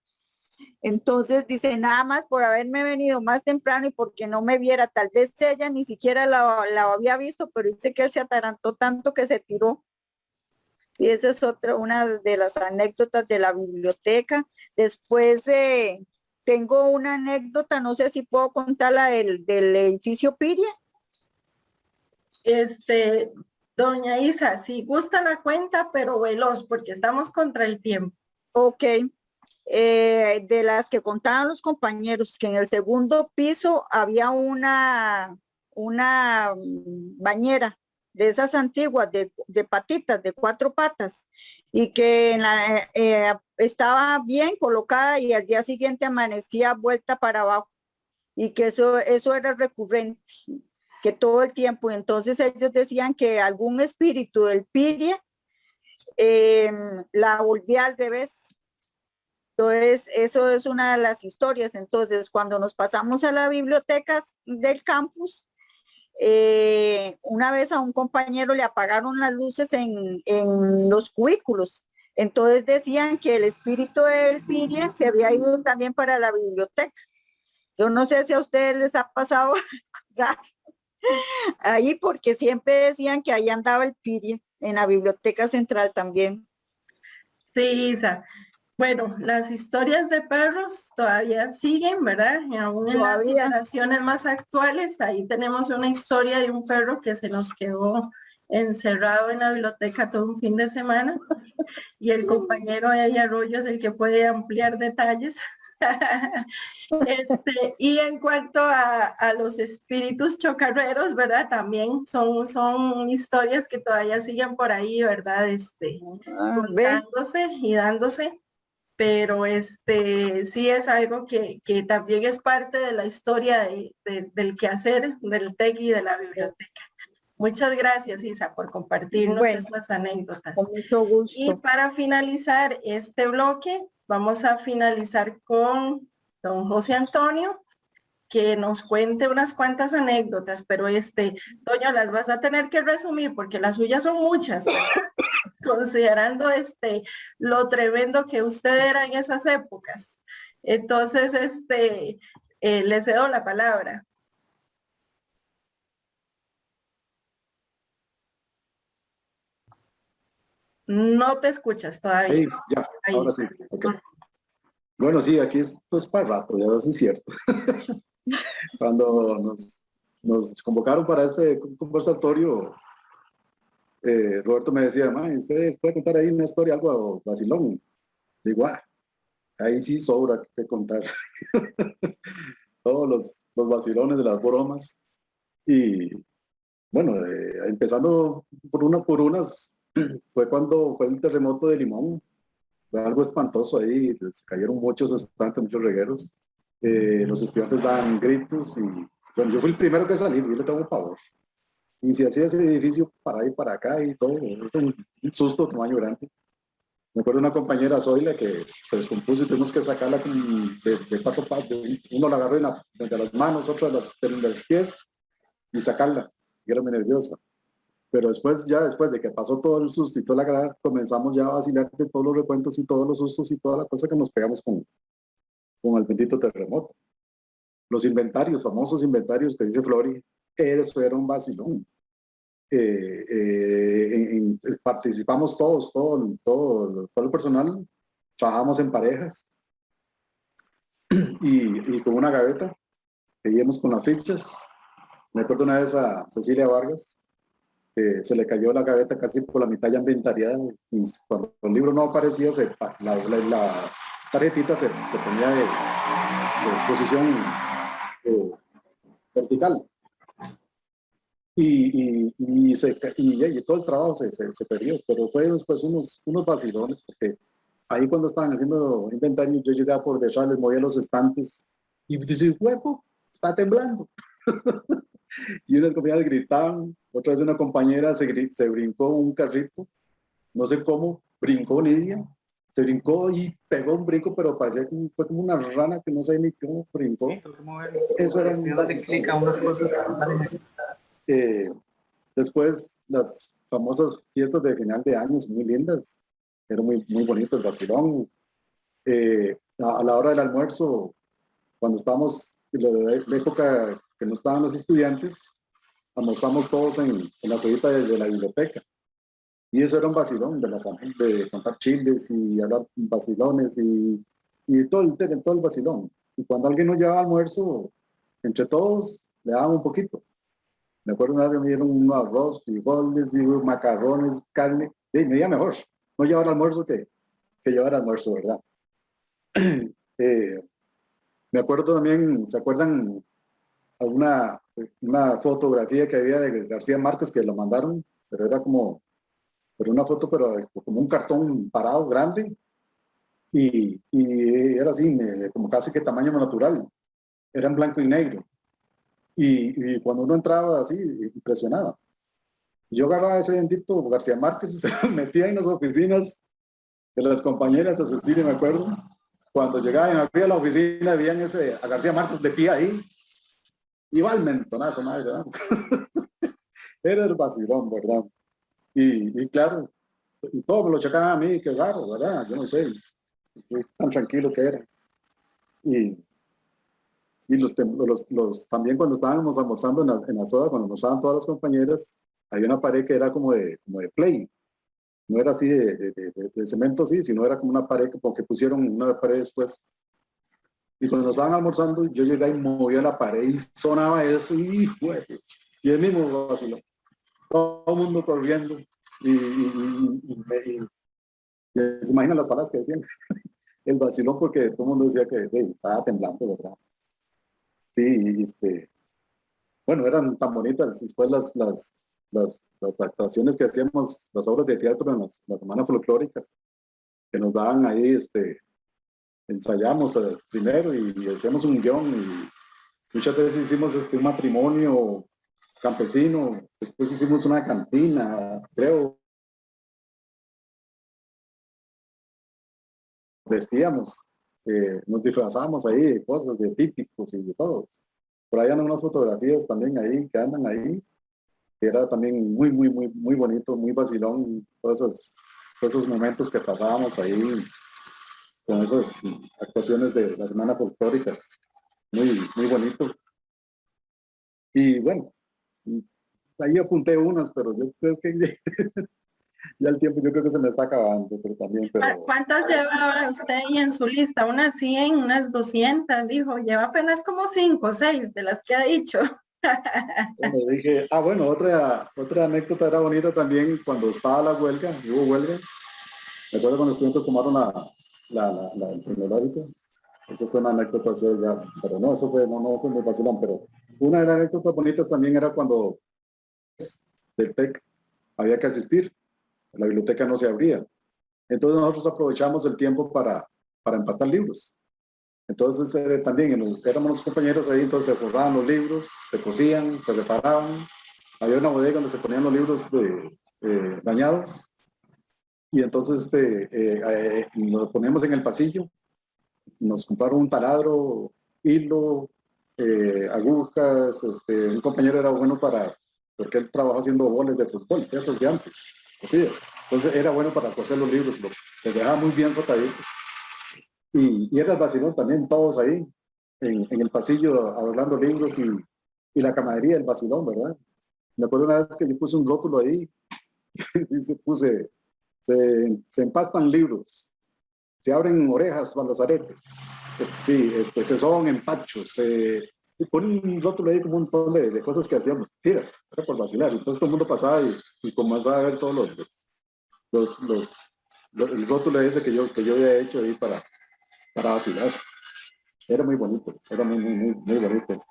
Entonces dice, nada más por haberme venido más temprano y porque no me viera, tal vez ella ni siquiera la había visto, pero dice que él se atarantó tanto que se tiró. Y esa es una de las anécdotas de la biblioteca. Después tengo una anécdota, no sé si puedo contarla del edificio Piria. Doña Isa, si gusta la cuenta, pero veloz, porque estamos contra el tiempo. Ok. De las que contaban los compañeros, que en el segundo piso había una bañera de esas antiguas, de patitas, de 4 patas, y que estaba bien colocada y al día siguiente amanecía vuelta para abajo, y que eso era recurrente, que todo el tiempo. Entonces ellos decían que algún espíritu del Piria la volvía al revés. Entonces, eso es una de las historias. Entonces, cuando nos pasamos a las bibliotecas del campus, una vez a un compañero le apagaron las luces en los cubículos. Entonces decían que el espíritu del Piria se había ido también para la biblioteca. Yo no sé si a ustedes les ha pasado ahí, porque siempre decían que ahí andaba el Piria, en la biblioteca central también. Sí, Isa. Bueno, las historias de perros todavía siguen, ¿verdad? Y aún en las Todavía. generaciones más actuales, ahí tenemos una historia de un perro que se nos quedó encerrado en la biblioteca todo un fin de semana y el compañero Eddie Arroyo es el que puede ampliar detalles. Y en cuanto a los espíritus chocarreros, ¿verdad? También son historias que todavía siguen por ahí, ¿verdad? Ve, Contándose y dándose, pero sí es algo que también es parte de la historia del quehacer del TEC y de la biblioteca. Muchas gracias, Isa, por compartirnos bueno, estas anécdotas. con mucho gusto. Y para finalizar este bloque, vamos a finalizar con don José Antonio, que nos cuente unas cuantas anécdotas, pero Toño, las vas a tener que resumir porque las suyas son muchas, ¿verdad? Considerando lo tremendo que usted era en esas épocas. Entonces, le cedo la palabra. No te escuchas todavía. Ahí, ya, Ahí. ahora sí. Okay. Bueno, sí, aquí es pues para rato, ya eso es cierto. Cuando nos convocaron para este conversatorio, Roberto me decía, ¿usted puede contar ahí una historia, algo vacilón? Digo, ahí sí sobra que contar. Todos los vacilones de las bromas. Y bueno, empezando por unas, fue cuando fue el terremoto de Limón. Fue algo espantoso ahí, se cayeron muchos estantes, muchos regueros. Los estudiantes daban gritos y bueno, yo fui el primero que salí, yo le tengo pavor. Y se hacía ese edificio para ahí, para acá y todo, un susto tamaño grande. Me acuerdo de una compañera, Zoila, que se descompuso y tuvimos que sacarla de cuatro partes. Uno la agarró de las manos, otro de los pies y sacarla. Y era muy nerviosa. Pero después de que pasó todo el susto y toda la grada, comenzamos ya a vacilar de todos los recuentos y todos los sustos y toda la cosa que nos pegamos con el bendito terremoto. Los inventarios, famosos inventarios que dice Flori, eso era un vacilón. Participamos todos, todo el personal, trabajamos en parejas y con una gaveta, seguíamos con las fichas. Me acuerdo una vez a Cecilia Vargas, se le cayó la gaveta casi por la mitad ya inventariada y cuando el libro no aparecía, la tarjetita se ponía de posición vertical. Y todo el trabajo se perdió, pero fue después unos vacilones, porque ahí cuando estaban haciendo inventario, yo llegaba por detrás, les movía los estantes, y dice, huevo, está temblando. Y unas compañeras gritaban, otra vez una compañera se brincó un carrito, no sé cómo, brincó Nidia, se brincó y pegó un brinco, pero parecía que fue como una rana que no sé ni cómo brincó. Eso era unas cosas. Después las famosas fiestas de final de años, muy lindas, era muy bonito el vacilón. A la hora del almuerzo, cuando estábamos en la época que no estaban los estudiantes, almorzamos todos en la salita de la biblioteca. Y eso era un vacilón de contar chiles y hablar vacilones y todo el vacilón. Y cuando alguien no llevaba almuerzo, entre todos le daban un poquito. Me acuerdo una vez me dieron un arroz, frijoles y macarrones, carne. Y me iba mejor no llevar almuerzo que llevar almuerzo, ¿verdad? Me acuerdo también, ¿se acuerdan alguna una fotografía que había de García Márquez que lo mandaron? Pero era como una foto, pero como un cartón parado grande y era así, como casi que tamaño natural. Era en blanco y negro. Y cuando uno entraba así, impresionaba. Yo agarraba ese bendito García Márquez y se lo metía en las oficinas de las compañeras, a Cecilia me acuerdo. Cuando llegaban abría la oficina, veían a García Márquez de pie ahí. Iba al mentonazo, madre, ¿verdad? Era el vacilón, ¿verdad? Y claro, y todo me lo checaban a mí, qué raro, ¿verdad? Yo no sé, tan tranquilo que era. Y también cuando estábamos almorzando en la soda, cuando almorzaban todas las compañeras, había una pared que era como de play. no era así de cemento, sí, sino era como una pared, como que pusieron una pared después. Y cuando nos estaban almorzando, yo llegué y movía la pared y sonaba eso, y el mismo vaciló. Todo el mundo corriendo, y se imaginan las palabras que decían, el vacilón, porque todo el mundo decía que estaba temblando, ¿verdad? Sí, bueno, eran tan bonitas después las actuaciones que hacíamos, las obras de teatro en las semanas folclóricas, que nos daban ahí, ensayamos primero y hacíamos un guión, y muchas veces hicimos un matrimonio campesino, después hicimos una cantina, creo, vestíamos, nos disfrazamos ahí de cosas, de típicos y de todos. Por ahí andan unas fotografías también ahí, que andan ahí, que era también muy, muy, muy, muy bonito, muy vacilón, todos esos momentos que pasábamos ahí con esas actuaciones de las semanas folclóricas, muy, muy bonito. Y bueno, ahí apunté unas, pero yo creo que ya el tiempo yo creo que se me está acabando, pero también, ¿Cuántas lleva usted ahí en su lista? Unas 100, unas 200, dijo. Lleva apenas como 5 o 6 de las que ha dicho. Bueno, dije, bueno, otra anécdota era bonita también cuando estaba la huelga, hubo huelgas. Me acuerdo cuando los estudiantes tomaron el tecnológico. Eso fue una anécdota, pero no, eso fue, no fue muy vacilón, pero una de las anécdotas bonitas también era cuando del TEC había que asistir, la biblioteca no se abría. Entonces nosotros aprovechamos el tiempo para empastar libros. Entonces también éramos los compañeros ahí, entonces se forraban los libros, se cosían, se reparaban. Había una bodega donde se ponían los libros dañados, y entonces nos poníamos en el pasillo, nos compraron un taladro, hilo, agujas, un compañero era bueno porque él trabajaba haciendo boles de fútbol, esos de antes, cosidas. Entonces era bueno para coser los libros, los dejaba muy bien sacaditos. Y era el vacilón también, todos ahí, en el pasillo, hablando libros, y la camaradería del vacilón, ¿verdad? Me acuerdo una vez que yo puse un rótulo ahí, y puse, se empastan libros, se abren orejas para los aretes, sí, se son empachos, y pone un rótulo ahí como un montón de cosas que hacíamos, tiras, era por vacilar. Entonces todo el mundo pasaba y comenzaba a ver todos el rótulo ese que yo había hecho ahí para vacilar. Era muy bonito, era muy, muy, muy, muy bonito.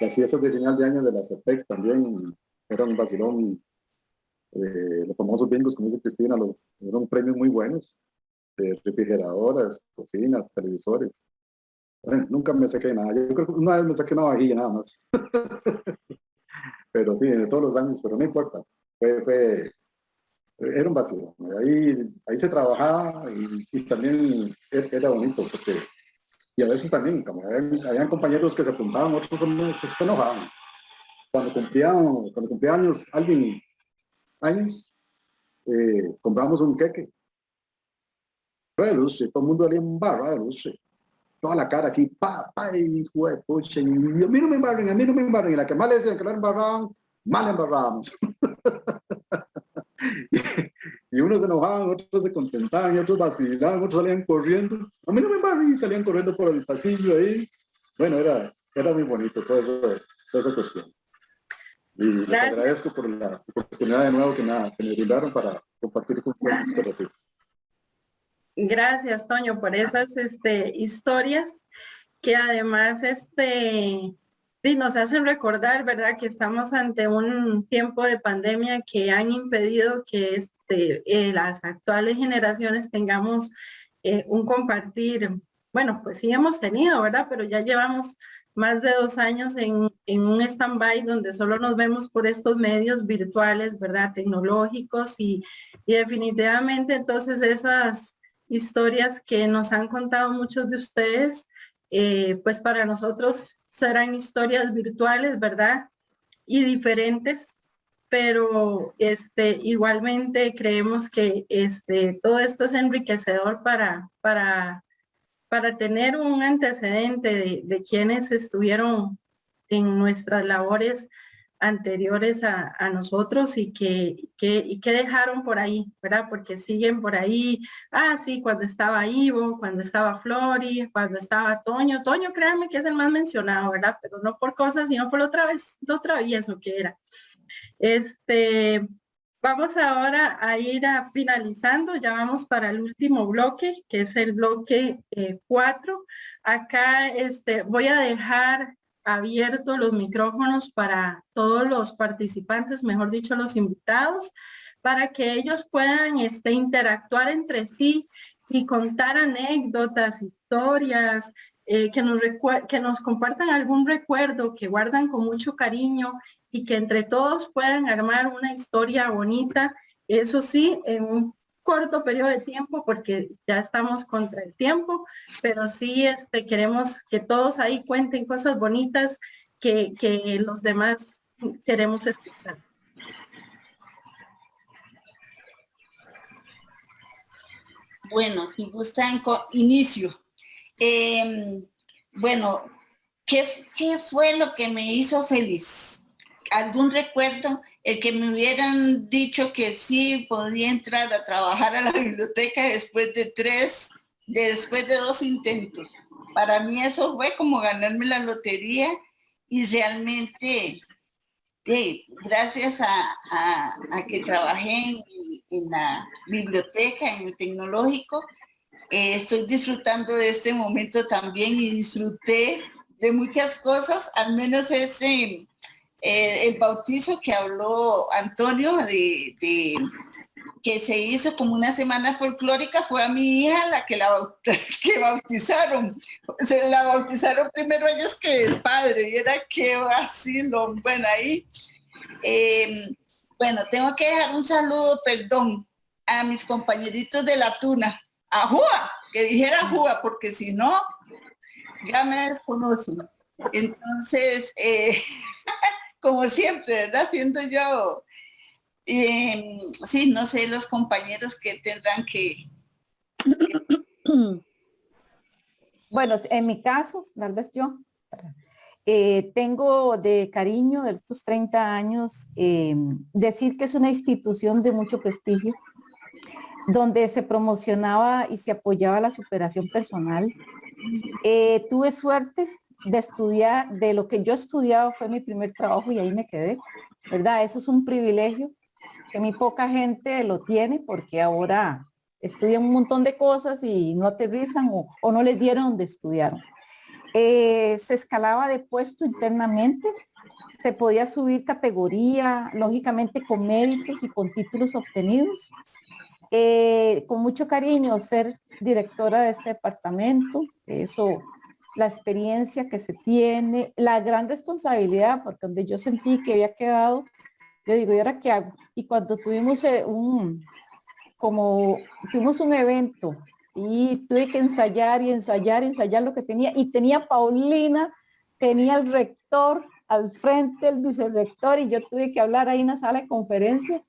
Las fiestas de final de año de la CEPEC también eran un vacilón. Los famosos bingos, como dice Cristina, eran premios muy buenos, de refrigeradoras, cocinas, televisores. Bueno, nunca me saqué nada. Yo creo que una vez me saqué una vajilla nada más. Pero sí, de todos los años, pero no importa. Era un vacío. Ahí se trabajaba, y también era bonito, porque, y a veces también, como habían compañeros que se apuntaban, otros se enojaban. Cuando cumplía años, compramos un queque. Reluce, todo el mundo salía en barra, reluce. Toda la cara aquí, y pucha, y a mí no me embarren, y la que más le decían que la embarraban, mal embarrábamos. Y unos se enojaban, otros se contentaban, y otros vacilaban, otros salían corriendo. A mí no me embarren, y salían corriendo por el pasillo ahí. Bueno, era muy bonito toda esa cuestión. Y les agradezco por la oportunidad de nuevo que me brindaron para compartir con ustedes este ratito. Gracias, Toño, por esas historias que además nos hacen recordar, ¿verdad?, que estamos ante un tiempo de pandemia que han impedido que las actuales generaciones tengamos un compartir. Bueno, pues sí hemos tenido, ¿verdad?, pero ya llevamos más de 2 años en un stand-by donde solo nos vemos por estos medios virtuales, ¿verdad?, tecnológicos, y definitivamente entonces esas historias que nos han contado muchos de ustedes, pues para nosotros serán historias virtuales, ¿verdad?, y diferentes, pero igualmente creemos que todo esto es enriquecedor para tener un antecedente de quienes estuvieron en nuestras labores anteriores a nosotros y que dejaron por ahí, ¿verdad? Porque siguen por ahí, sí, cuando estaba Ivo, cuando estaba Flori, cuando estaba Toño. Toño, créanme que es el más mencionado, ¿verdad? Pero no por cosas, sino por lo travieso que era. Vamos ahora a ir finalizando, ya vamos para el último bloque, que es el bloque 4. Acá voy a dejar abiertos los micrófonos para todos los participantes, mejor dicho, los invitados, para que ellos puedan interactuar entre sí y contar anécdotas, historias, que nos compartan algún recuerdo que guardan con mucho cariño y que entre todos puedan armar una historia bonita, eso sí, en un corto periodo de tiempo, porque ya estamos contra el tiempo, pero sí queremos que todos ahí cuenten cosas bonitas que los demás queremos escuchar. Bueno, si gustan, inicio. Bueno, ¿qué fue lo que me hizo feliz? ¿Algún recuerdo? El que me hubieran dicho que sí podía entrar a trabajar a la biblioteca después de 2 intentos. Para mí eso fue como ganarme la lotería y realmente, gracias a que trabajé en la biblioteca, en el tecnológico, estoy disfrutando de este momento también y disfruté de muchas cosas, al menos el bautizo que habló Antonio de que se hizo como una semana folclórica, fue a mi hija la que bautizaron. Se la bautizaron primero ellos que el padre, y era que vacilo. Bueno, ahí, bueno, tengo que dejar un saludo, perdón, a mis compañeritos de la Tuna, a Júa, que dijera Júa, porque si no, ya me desconocen. Entonces, como siempre, ¿verdad? Siendo yo, sí, no sé, los compañeros que tendrán que... Bueno, en mi caso, tal vez yo, tengo de cariño de estos 30 años, decir que es una institución de mucho prestigio, donde se promocionaba y se apoyaba la superación personal. Tuve suerte de estudiar, de lo que yo estudiaba fue mi primer trabajo y ahí me quedé, ¿verdad? Eso es un privilegio que muy poca gente lo tiene porque ahora estudian un montón de cosas y no aterrizan o no les dieron donde estudiaron. Se escalaba de puesto internamente, se podía subir categoría, lógicamente con méritos y con títulos obtenidos. Con mucho cariño ser directora de este departamento, eso, la experiencia que se tiene, la gran responsabilidad, porque donde yo sentí que había quedado, yo digo, ¿y ahora qué hago? Y cuando tuvimos tuvimos un evento y tuve que ensayar lo que tenía, y tenía a Paulina, tenía al rector al frente, el vicerrector, y yo tuve que hablar ahí en la sala de conferencias,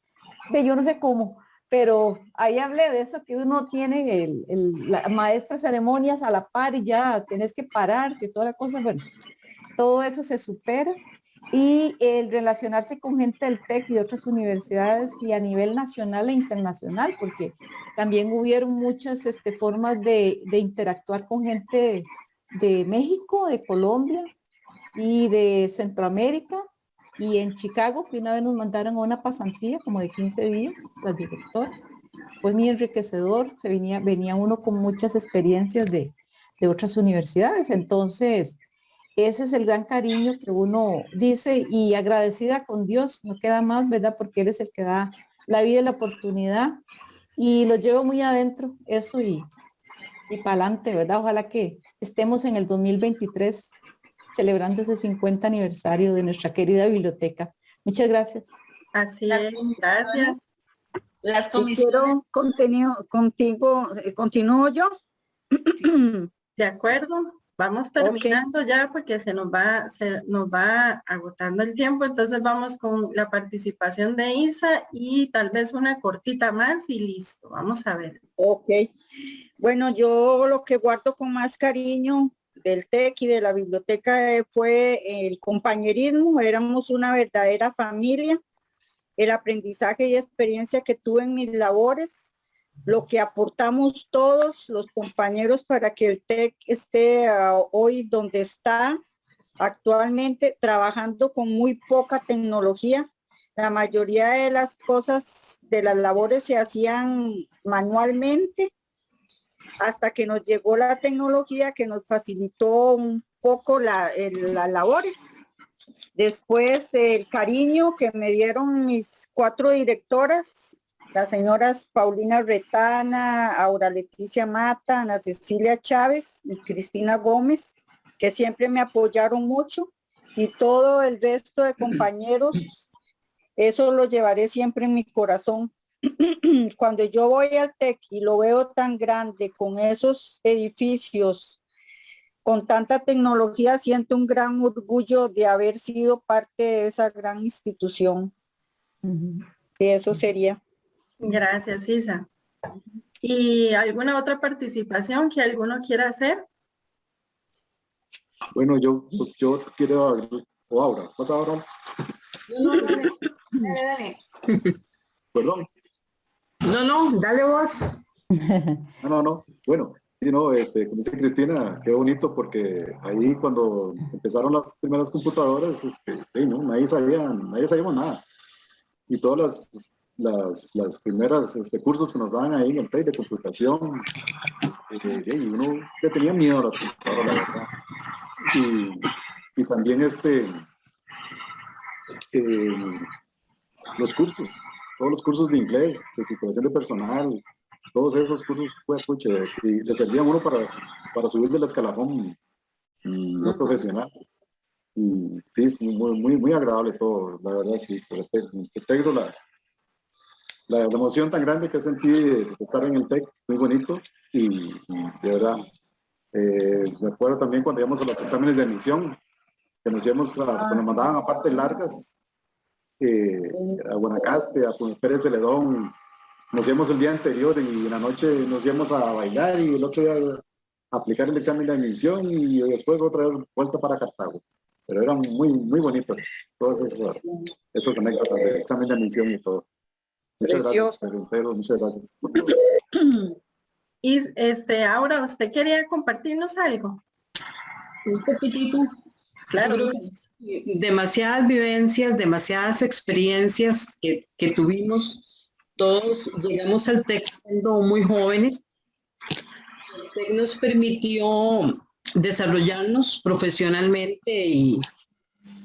de yo no sé cómo, pero ahí hablé de eso, que uno tiene la maestra de ceremonias a la par y ya tienes que parar, que toda la cosa, bueno, todo eso se supera. Y el relacionarse con gente del TEC y de otras universidades y a nivel nacional e internacional, porque también hubieron muchas formas de interactuar con gente de México, de Colombia y de Centroamérica, y en Chicago, que una vez nos mandaron a una pasantía como de 15 días, las directoras. Fue muy enriquecedor, venía uno con muchas experiencias de otras universidades, entonces ese es el gran cariño que uno dice, y agradecida con Dios, no queda más, ¿verdad? Porque Él es el que da la vida y la oportunidad, y lo llevo muy adentro, eso, y para adelante, ¿verdad? Ojalá que estemos en el 2023 celebrando ese 50 aniversario de nuestra querida biblioteca. Muchas gracias. Así es, gracias. Las Si comisiones... quiero continúo yo. De acuerdo, vamos terminando ya porque se nos va agotando el tiempo, entonces vamos con la participación de Isa y tal vez una cortita más y listo, vamos a ver. Ok. Bueno, yo lo que guardo con más cariño del TEC y de la biblioteca fue el compañerismo. Éramos una verdadera familia. El aprendizaje y experiencia que tuve en mis labores, lo que aportamos todos los compañeros para que el TEC esté hoy donde está actualmente, trabajando con muy poca tecnología. La mayoría de las cosas, de las labores se hacían manualmente, hasta que nos llegó la tecnología que nos facilitó un poco las labores. Después el cariño que me dieron mis 4 directoras, las señoras Paulina Retana, Aura Leticia Mata, Ana Cecilia Chávez y Cristina Gómez, que siempre me apoyaron mucho, y todo el resto de compañeros, eso lo llevaré siempre en mi corazón. Cuando yo voy al TEC y lo veo tan grande, con esos edificios, con tanta tecnología, siento un gran orgullo de haber sido parte de esa gran institución. Sí, eso sería. Gracias, Isa. ¿Y alguna otra participación que alguno quiera hacer? Bueno, yo quiero, o ahora, ¿pasa ahora? No, dale. Perdón. No, dale vos. No. Bueno, sí, no, como dice Cristina, qué bonito, porque ahí cuando empezaron las primeras computadoras, sí, no, nadie sabíamos nada. Y todas las primeras cursos que nos daban ahí en el TEC de computación, y uno le tenía miedo a las computadoras, la verdad. Y también los cursos, todos los cursos de inglés, de superación de personal, todos esos cursos, y le servían a uno para subir del escalafón no profesional. Y sí, muy agradable todo, la verdad, sí. Pero la emoción tan grande que sentí de estar en el TEC, muy bonito, y de verdad, me acuerdo también cuando íbamos a los exámenes de admisión, que cuando nos mandaban a partes largas, a Guanacaste, a Pérez Celedón, nos íbamos el día anterior y en la noche nos íbamos a bailar, y el otro día a aplicar el examen de admisión, y después otra vez vuelta para Cartago. Pero eran muy bonitas todas esas anécdotas del examen de admisión y todo. Muchas gracias, Pedro, muchas gracias. Y Aura, ¿usted quería compartirnos algo? Un poquitito. Claro. Demasiadas vivencias, demasiadas experiencias que tuvimos. Todos llegamos al TEC siendo muy jóvenes. El TEC nos permitió desarrollarnos profesionalmente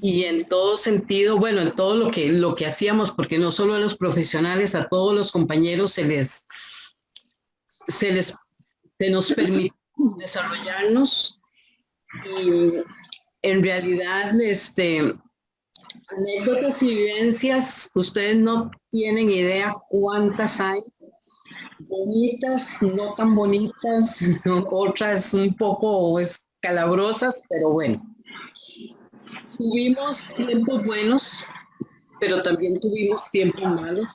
y en todo sentido, bueno, en todo lo que hacíamos, porque no solo a los profesionales, a todos los compañeros se nos permitió desarrollarnos, y en realidad anécdotas y vivencias, ustedes no tienen idea cuántas hay, bonitas, no tan bonitas, otras un poco escalabrosas, pero bueno. Tuvimos tiempos buenos, pero también tuvimos tiempos malos.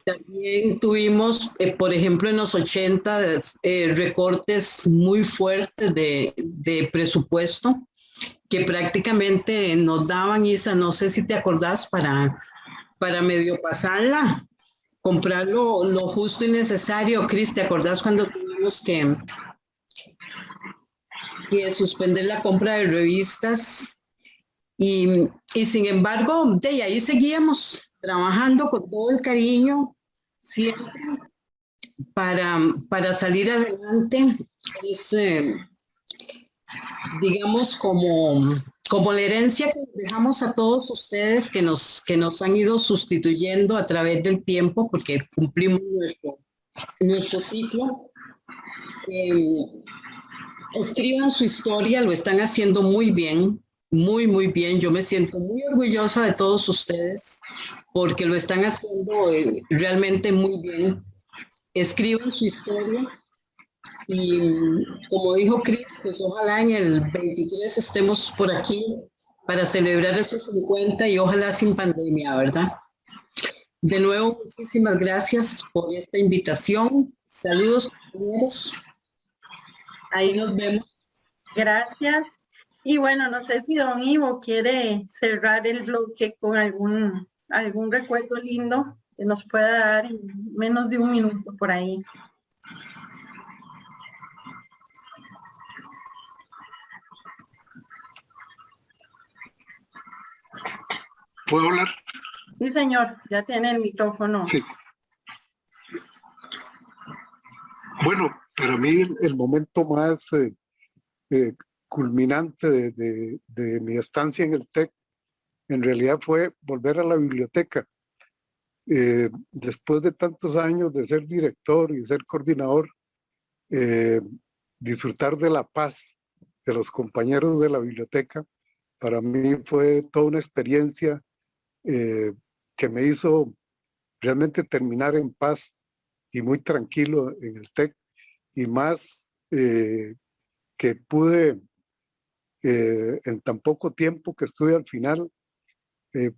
También tuvimos, por ejemplo, en los 80, recortes muy fuertes de presupuesto, que prácticamente nos daban, Isa, no sé si te acordás, para medio pasarla, comprar lo justo y necesario. Cris, ¿te acordás cuando tuvimos que suspender la compra de revistas? Y sin embargo, de ahí seguíamos trabajando con todo el cariño, siempre para salir adelante. Es, digamos, como la herencia que dejamos a todos ustedes, que nos han ido sustituyendo a través del tiempo, porque cumplimos nuestro ciclo. Escriban su historia, lo están haciendo muy bien. Muy bien, yo me siento muy orgullosa de todos ustedes porque lo están haciendo realmente muy bien. Escriban su historia y como dijo Cris, pues ojalá en el 23 estemos por aquí para celebrar esos 50 y ojalá sin pandemia, ¿verdad? De nuevo, muchísimas gracias por esta invitación. Saludos, compañeros. Ahí nos vemos. Gracias. Y bueno, no sé si don Ivo quiere cerrar el bloque con algún recuerdo lindo que nos pueda dar en menos de un minuto por ahí. ¿Puedo hablar? Sí, señor, ya tiene el micrófono. Sí. Bueno, para mí el momento más culminante de mi estancia en el TEC en realidad fue volver a la biblioteca. Después de tantos años de ser director y ser coordinador, disfrutar de la paz de los compañeros de la biblioteca, para mí fue toda una experiencia que me hizo realmente terminar en paz y muy tranquilo en el TEC, y más que pude, en tan poco tiempo que estuve al final,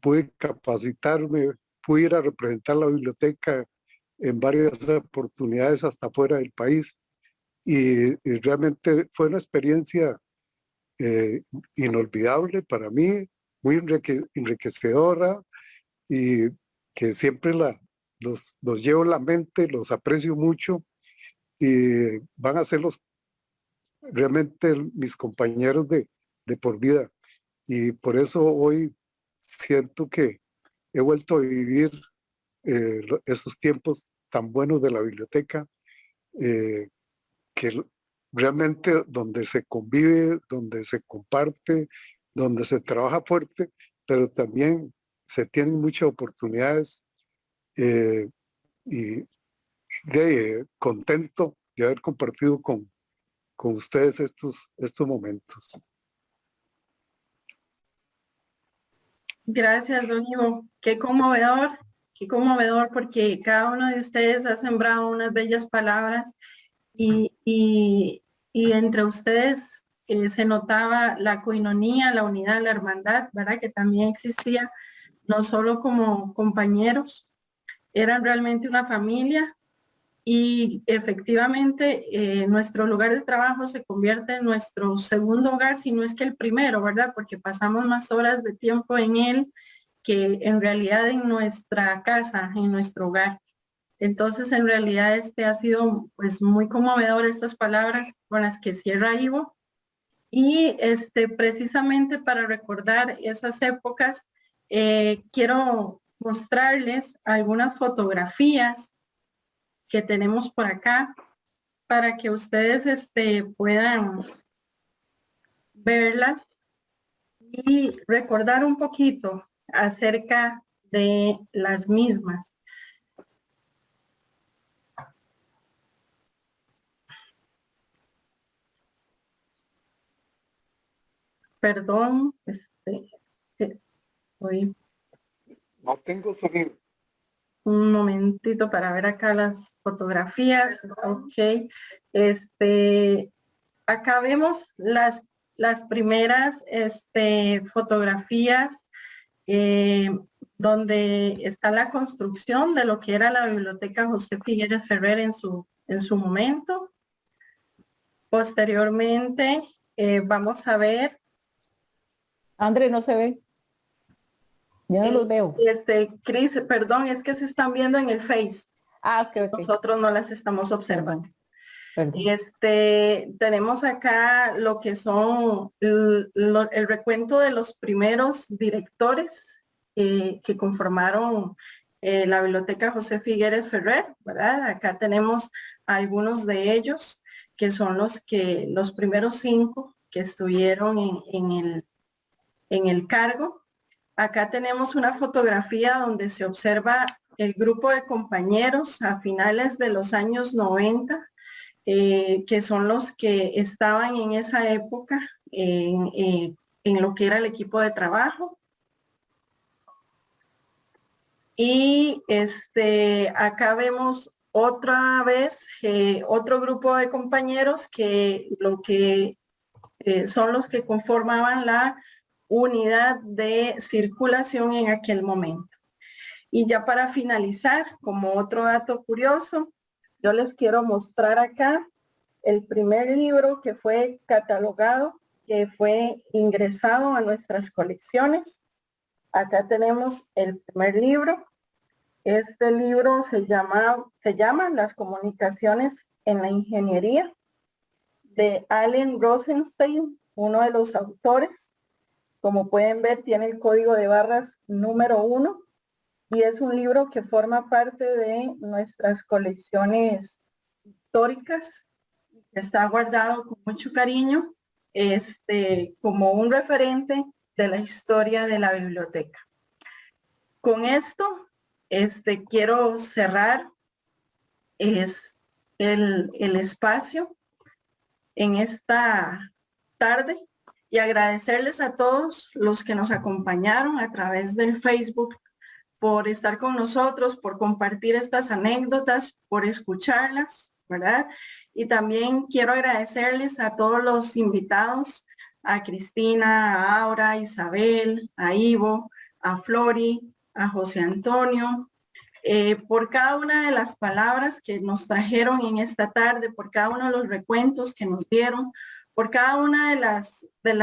pude capacitarme, pude ir a representar la biblioteca en varias oportunidades hasta fuera del país, y realmente fue una experiencia inolvidable para mí, muy enriquecedora, y que siempre los llevo en la mente, los aprecio mucho, y van a ser realmente mis compañeros de por vida. Y por eso hoy siento que he vuelto a vivir esos tiempos tan buenos de la biblioteca, que realmente donde se convive, donde se comparte, donde se trabaja fuerte, pero también se tienen muchas oportunidades, y contento de haber compartido con ustedes estos momentos. Gracias, don Ivo. Qué conmovedor, porque cada uno de ustedes ha sembrado unas bellas palabras y entre ustedes se notaba la coinonía, la unidad, la hermandad, ¿verdad? Que también existía, no solo como compañeros, eran realmente una familia. Y efectivamente, nuestro lugar de trabajo se convierte en nuestro segundo hogar, si no es que el primero, ¿verdad? Porque pasamos más horas de tiempo en él que en realidad en nuestra casa, en nuestro hogar. Entonces, en realidad, ha sido pues muy conmovedor estas palabras con las que cierra Ivo. Y precisamente para recordar esas épocas, quiero mostrarles algunas fotografías que tenemos por acá para que ustedes puedan verlas y recordar un poquito acerca de las mismas. Perdón, voy No tengo sonido. un momentito para ver acá las fotografías. Ok, acá vemos las primeras fotografías donde está la construcción de lo que era la biblioteca José Figueres Ferrer en su momento. Posteriormente vamos a ver. André, no se ve. Yo no los veo. Cris, perdón, es que se están viendo en el Face. Ah, ok. Nosotros no las estamos observando. Perdón. Tenemos acá lo que son el recuento de los primeros directores que conformaron la biblioteca José Figueres Ferrer, ¿verdad? Acá tenemos algunos de ellos que son los primeros 5 que estuvieron en el cargo. Acá tenemos una fotografía donde se observa el grupo de compañeros a finales de los años 90, que son los que estaban en esa época en lo que era el equipo de trabajo. Y acá vemos otra vez otro grupo de compañeros que son los que conformaban la unidad de circulación en aquel momento. Y ya para finalizar, como otro dato curioso, yo les quiero mostrar acá el primer libro que fue catalogado, que fue ingresado a nuestras colecciones. Acá tenemos el primer libro. Este libro se llama Las comunicaciones en la ingeniería, de Allen Rosenstein, uno de los autores. Como pueden ver, tiene el código de barras número 1 y es un libro que forma parte de nuestras colecciones históricas. Está guardado con mucho cariño, como un referente de la historia de la biblioteca. Con esto, quiero cerrar el espacio en esta tarde y agradecerles a todos los que nos acompañaron a través del Facebook por estar con nosotros, por compartir estas anécdotas, por escucharlas, ¿verdad? Y también quiero agradecerles a todos los invitados, a Cristina, a Aura, a Isabel, a Ivo, a Flori, a José Antonio, por cada una de las palabras que nos trajeron en esta tarde, por cada uno de los recuentos que nos dieron, por cada una de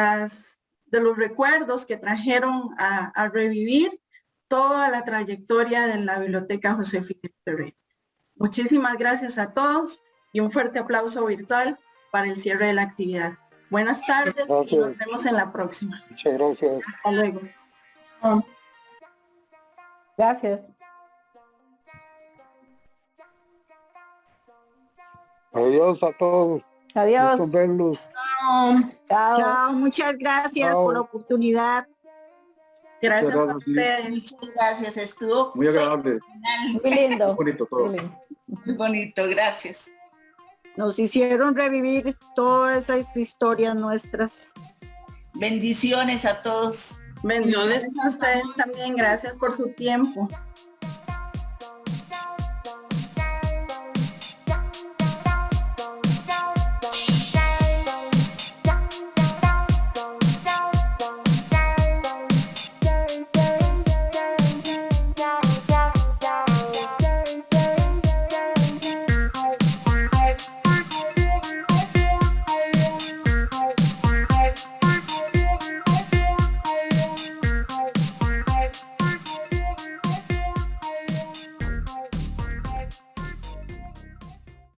los recuerdos que trajeron a revivir toda la trayectoria de la Biblioteca José Filipe Terry. Muchísimas gracias a todos y un fuerte aplauso virtual para el cierre de la actividad. Buenas tardes y nos vemos en la próxima. Muchas gracias. Hasta luego. Gracias. Adiós a todos. Adiós. Gusto verlos. Chao. Chao, muchas gracias Chao. por la oportunidad. Gracias a gracias, sí. ustedes. Muchas gracias, estuvo Muy agradable, Muy lindo. muy bonito todo. Muy lindo. muy bonito, gracias. Nos hicieron revivir todas esas historias nuestras. Bendiciones a todos. Bendiciones a ustedes también. Gracias por su tiempo.